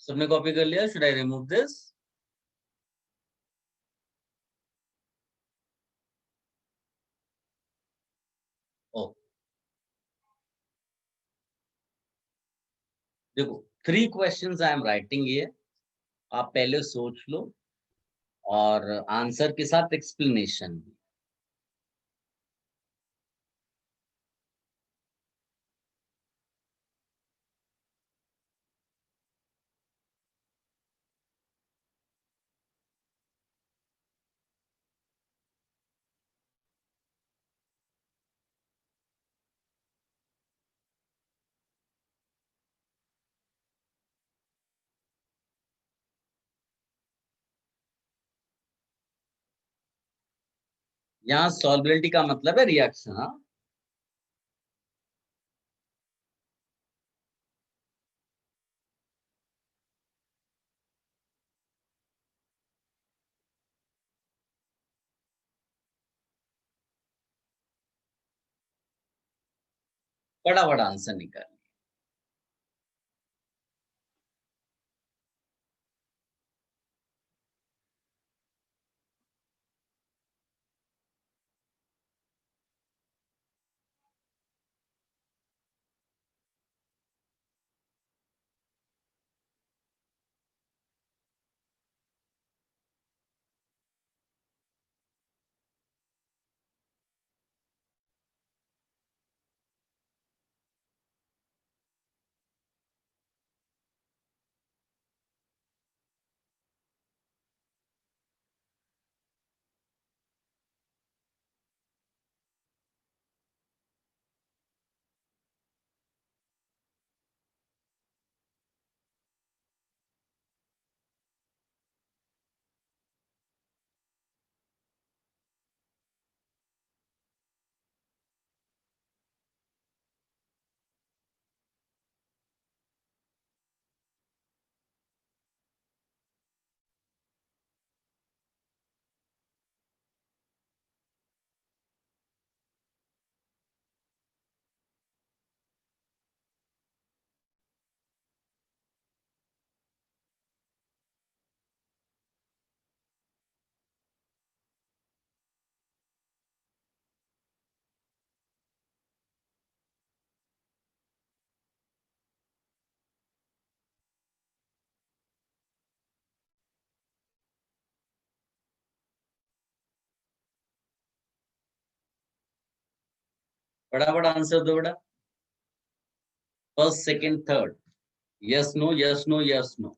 सबने कॉपी कर लिया? Should I remove this? ओ, देखो 3 क्वेश्चंस आई एम राइटिंग ये, आप पहले सोच लो और आंसर के साथ एक्सप्लेनेशन भी। यहाँ सॉल्बिलिटी का मतलब है रिएक्शन। हाँ, फटाफट आंसर निकाल। फटाफट आंसर दो बेटा, first second third, yes no yes no yes no.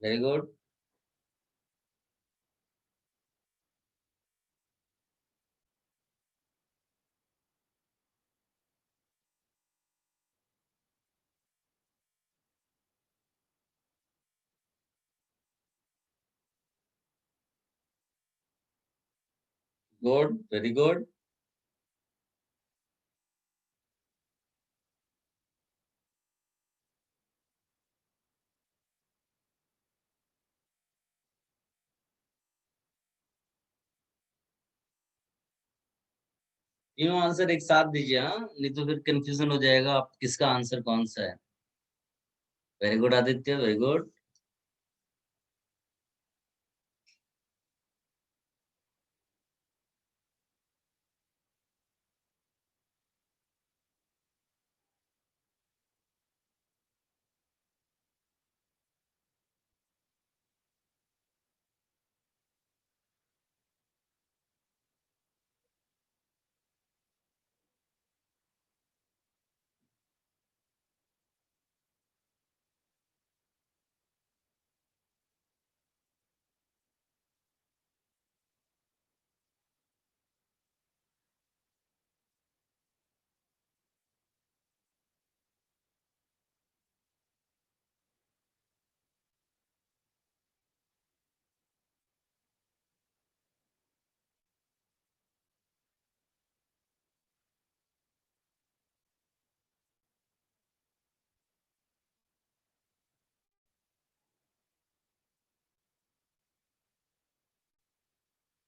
Very good, good, very good. तीनों आंसर एक साथ दीजिए, हाँ, नहीं तो फिर कंफ्यूजन हो जाएगा आप किसका आंसर कौन सा है। Very good Aditya, very good.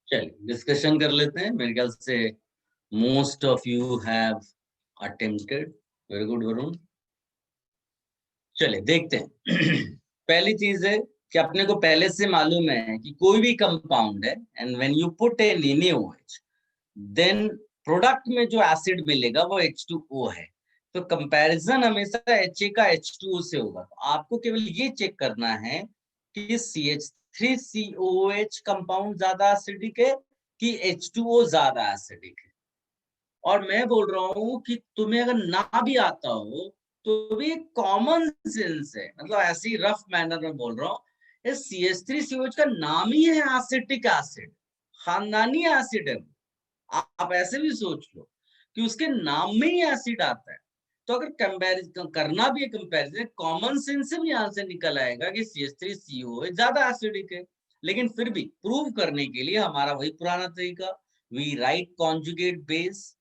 चलिए डिस्कशन कर लेते हैं, मेरे ख्याल से most of you have attempted. Very good Varun. चलिए देखते हैं। पहली चीज है कि अपने को पहले से मालूम है कि कोई भी कंपाउंड है and when you put an NaOH then product में जो एसिड मिलेगा वो H2O है। तो कंपैरिजन हमेशा Ha का H2O से होगा। तो आपको केवल ये चेक करना है कि CH3COOH कंपाउंड ज्यादा एसिडिक है कि H2O ज्यादा एसिडिक है। और मैं बोल रहा हूँ कि तुम्हें अगर ना भी आता हो तो भी कॉमन सेंस है, मतलब ऐसे ही रफ मैनर में बोल रहा हूँ, इस CH3COH का नाम ही है एसिटिक एसिड, खानदानी एसिड है। आप ऐसे भी सोच लो कि उसके नाम में ही एसिड आता है। तो अगर कंपैरिजन करना भी है, कंपैरिजन कॉमन सेंस से भी यहां से निकल आएगा कि CH3COH ज्यादा एसिडिक है। लेकिन फिर भी प्रूव करने के लिए हमारा वही पुराना तरीका, वी राइट कॉन्जुगेट बेस।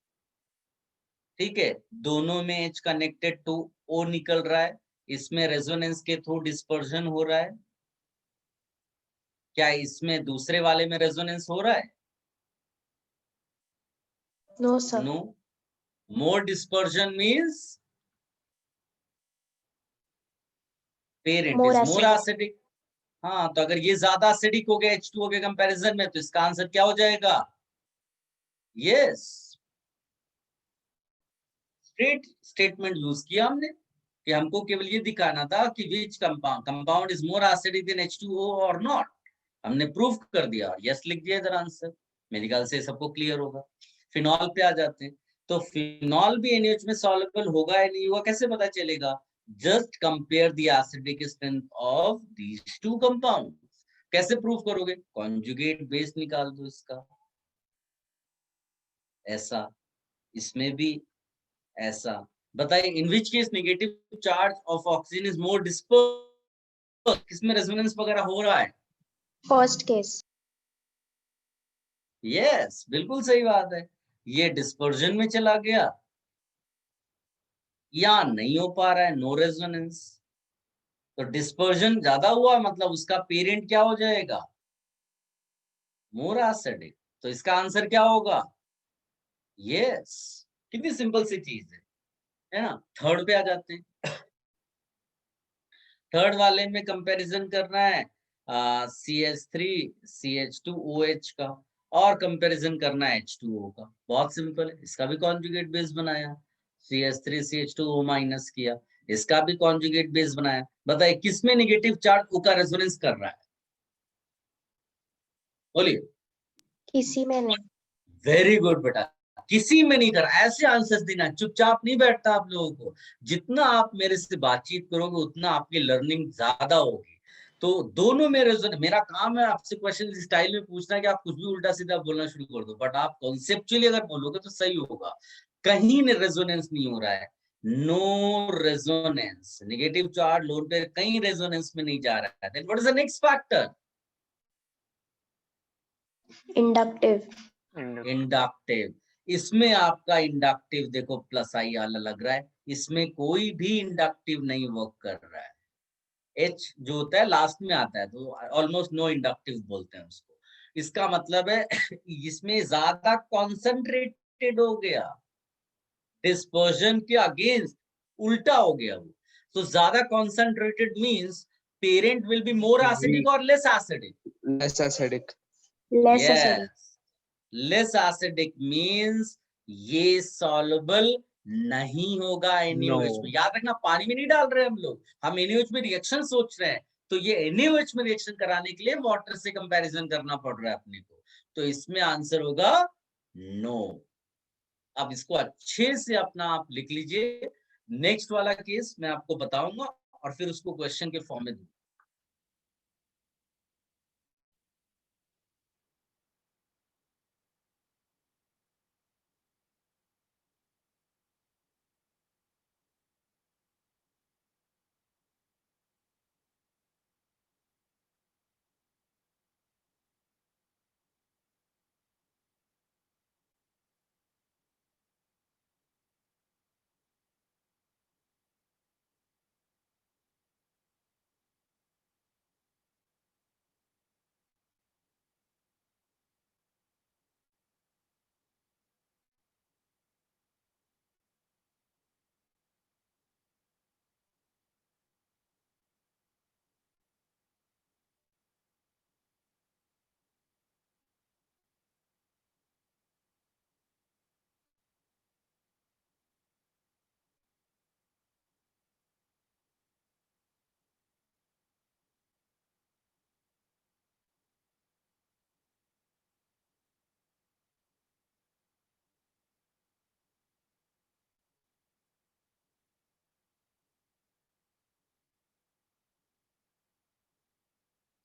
ठीक है, दोनों में H कनेक्टेड टू O निकल रहा है, इसमें रेजोनेंस के थ्रू डिस्पर्जन हो रहा है। क्या इसमें दूसरे वाले में रेजोनेंस हो रहा है? No sir. No. More dispersion means parent more is more acidic. Acidic. हाँ, तो अगर ये ज्यादा एसिडिक हो गया H2O के कंपैरिजन में तो इसका आंसर क्या हो जाएगा? यस, स्ट्रेट स्टेटमेंट यूज किया हमने कि हमको केवल ये दिखाना था कि which compound is more acidic then H2O और नॉट। हमने प्रूफ कर दिया, यस लिख दिया इधर आंसर। मेरे ख्याल से सबको क्लियर होगा। फिनॉल पे आ जाते हैं। तो फिनॉल भी NaOH में सॉल्युबल होगा या नहीं होगा कैसे पता चलेगा? Just compare the acidic strength of these two compounds. कैसे प्रूफ करोगे? कॉन्जुगेट बेस निकाल दो इसका, ऐसा, इसमें भी ऐसा। बताइए in which case negative charge of oxygen is more disperse, किसमें रेजोनेंस वगैरह हो रहा है? First case. यस, बिल्कुल सही बात है। ये डिस्पर्जन में चला गया या नहीं हो पा रहा है, नो रेजोनेंस। तो डिस्पर्जन ज्यादा हुआ मतलब उसका पेरेंट क्या हो जाएगा, मोर एसिडिक। तो इसका आंसर क्या होगा, यस। कितनी सिंपल सी चीज है ना। थर्ड पे आ जाते हैं। थर्ड वाले में कंपैरिजन करना है CH3 CH2OH का, और कंपैरिजन करना है H2O का। बहुत सिंपल है, इसका भी कॉन्जुगेट बेस बनाया, CH3 CH2O माइनस किया, इसका भी कॉन्जुगेट बेस बनाया। बताइए किसमें नेगेटिव चार्ज O का रेजोनेंस कर रहा है, बोलिए। किसी में नहीं। वेरी गुड बेटा, किसी में नहीं कर। ऐसे आंसर्स देना, चुपचाप नहीं बैठता आप लोगों को। जितना आप मेरे से बातचीत करोगे उतना आपकी लर्निंग ज्यादा होगी। तो दोनों में मेरा काम है आपसे क्वेश्चन स्टाइल में पूछना कि आप कुछ भी उल्टा सीधा बोलना शुरू कर दो, बट आप कॉन्सेप्चुअली अगर बोलोगे तो सही होगा। कहीं रेजोनेंस नहीं हो रहा है, no resonance. Negative charge load पे कहीं रेजोनेंस में नहीं जा रहा है। Then what is the next factor, inductive. Inductive. इसमें आपका इंडक्टिव देखो प्लस आई आला लग रहा है, इसमें कोई भी इंडक्टिव नहीं वर्क कर रहा है। H जो होता है लास्ट में आता है, तो ऑलमोस्ट नो इंडक्टिव बोलते हैं उसको। इसका मतलब है इसमें ज्यादा कॉन्सेंट्रेटेड हो गया, डिस्पर्जन के अगेंस्ट उल्टा हो गया वो। तो ज्यादा concentrated means parent will be more acidic और less acidic, less acidic. Less acidic. Yes. Less acidic means ये सॉल्युबल नहीं होगा NaOH में। याद रखना, पानी में नहीं डाल रहे हम लोग, हम NaOH में रिएक्शन सोच रहे हैं। तो ये NaOH में रिएक्शन कराने के लिए वाटर से कंपैरिजन करना पड़ रहा है अपने को। तो इसमें आंसर होगा नो। अब इसको अच्छे से अपना आप लिख लीजिए। नेक्स्ट वाला केस मैं आपको बताऊंगा और फिर उसको क्वेश्चन के फॉर्म में दूंगा।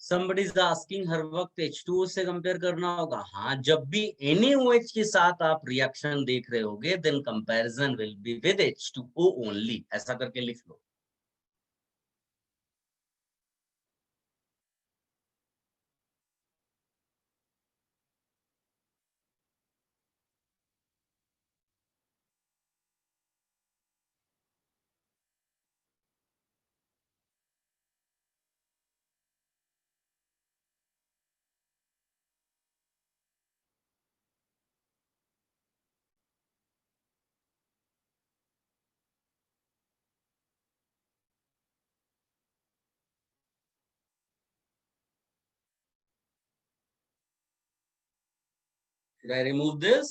Somebody is asking हर वक्त H2O से कंपेयर करना होगा। हाँ, जब भी NaOH के साथ आप रिएक्शन देख रहे होगे then comparison will be with H2O only, ऐसा करके लिख लो। Should I remove this?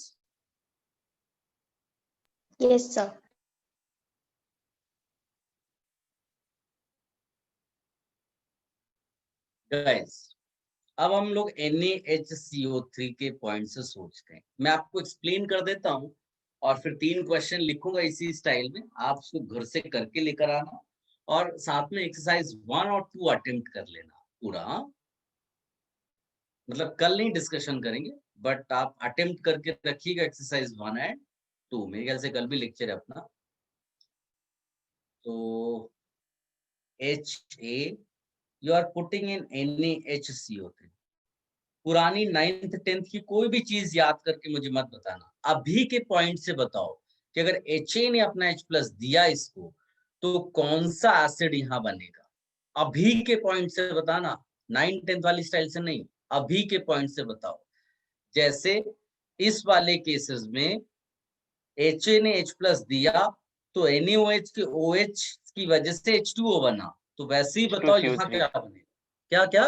Yes, sir. Guys, अब हम लोग NaHCO3 के पॉइंट से सोचते हैं। मैं आपको एक्सप्लेन कर देता हूं और फिर 3 क्वेश्चन लिखूंगा इसी स्टाइल में, आप उसको घर से करके लेकर आना और साथ में एक्सरसाइज 1 और 2 अटेम्प्ट कर लेना पूरा। मतलब कल नहीं डिस्कशन करेंगे, बट आप अटेम्प्ट करके रखिएगा एक्सरसाइज 1 एंड 2। मेरे ख्याल से कल भी लेक्चर है अपना। तो HA you are putting in NaHCO3। पुरानी 9th 10th की कोई भी चीज याद करके मुझे मत बताना, अभी के पॉइंट से बताओ कि अगर HA ने अपना H+ दिया इसको तो कौन सा एसिड यहाँ बनेगा। अभी के पॉइंट से बताना, 9-10 वाली स्टाइल से नहीं, अभी के पॉइंट से बताओ। जैसे इस वाले केसेस में HA ने H प्लस दिया तो NaOH के OH की वजह से H2O बना, तो वैसे ही बताओ यहाँ क्या बने, क्या क्या?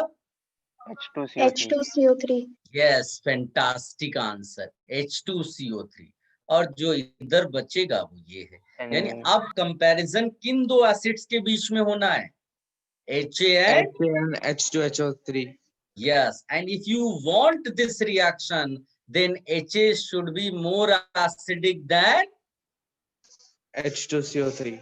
H2CO3। Yes, fantastic answer, H2CO3। और जो इधर बचेगा वो ये है, यानी अब कंपैरिजन किन दो एसिड्स के बीच में होना है, HA and H2HO3. yes, and if you want this reaction, then HA should be more acidic than H2CO3.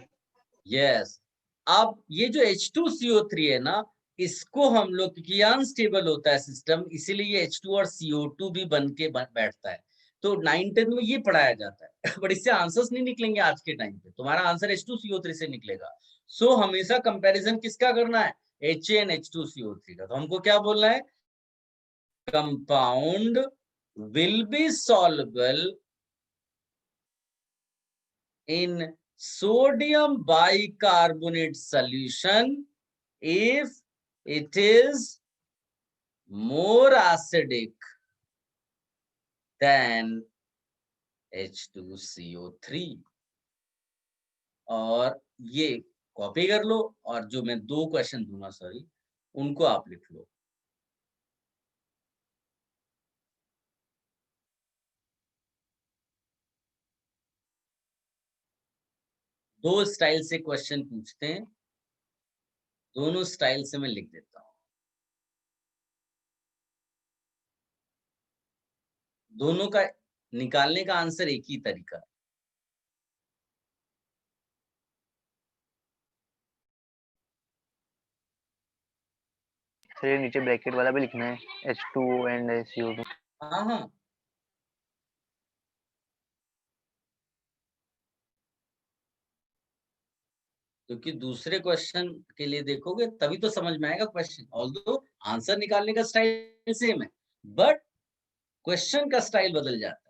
yes. अब ये जो H2CO3 है ना, इसको हम लोग, क्योंकि अनस्टेबल होता है सिस्टम, इसीलिए ये H2 और CO2 भी बन के बैठता है। तो 9-10 में ये पढ़ाया जाता है बट इससे आंसर्स नहीं निकलेंगे आज के टाइम पे, तुम्हारा आंसर H2CO3 से निकलेगा। सो हमेशा कंपैरिजन किसका करना है, HA and H2CO3 का। तो हमको क्या बोलना है, compound will be soluble in sodium bicarbonate solution if it is more acidic than H2CO3। और ये कॉपी कर लो, और जो मैं 2 क्वेश्चन दूंगा सॉरी, उनको आप लिख लो। दो स्टाइल से क्वेश्चन पूछते हैं, दोनों स्टाइल से मैं लिख देता हूं। दोनों का निकालने का आंसर एक ही तरीका है। सर नीचे ब्रैकेट वाला भी लिखना है, H2O and CO2। हाँ हाँ, क्योंकि दूसरे क्वेश्चन के लिए देखोगे तभी तो समझ में आएगा क्वेश्चन। ऑल्दो आंसर निकालने का स्टाइल सेम है, बट क्वेश्चन का स्टाइल बदल जाता है।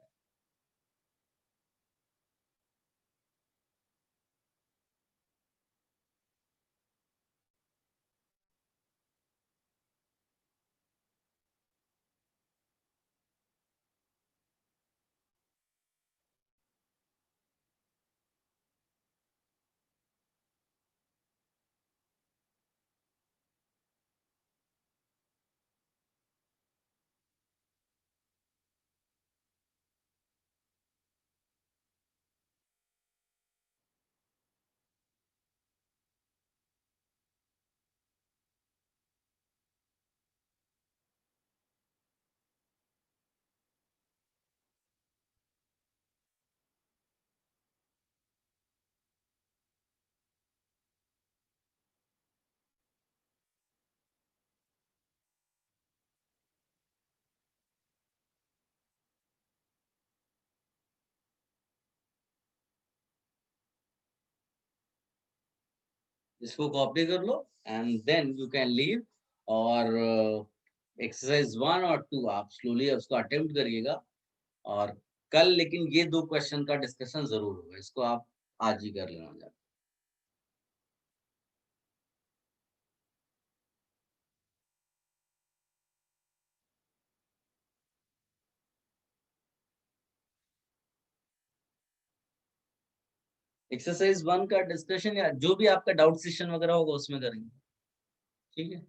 इसको कॉपी कर लो and then you can leave. और एक्सरसाइज 1 और 2 आप स्लोली उसको अटेम्प्ट करिएगा, और कल लेकिन ये 2 क्वेश्चन का डिस्कशन जरूर होगा, इसको आप आज ही कर लेना जाकर। एक्सरसाइज 1 का डिस्कशन या जो भी आपका डाउट सेशन वगैरह होगा उसमें करेंगे, ठीक है।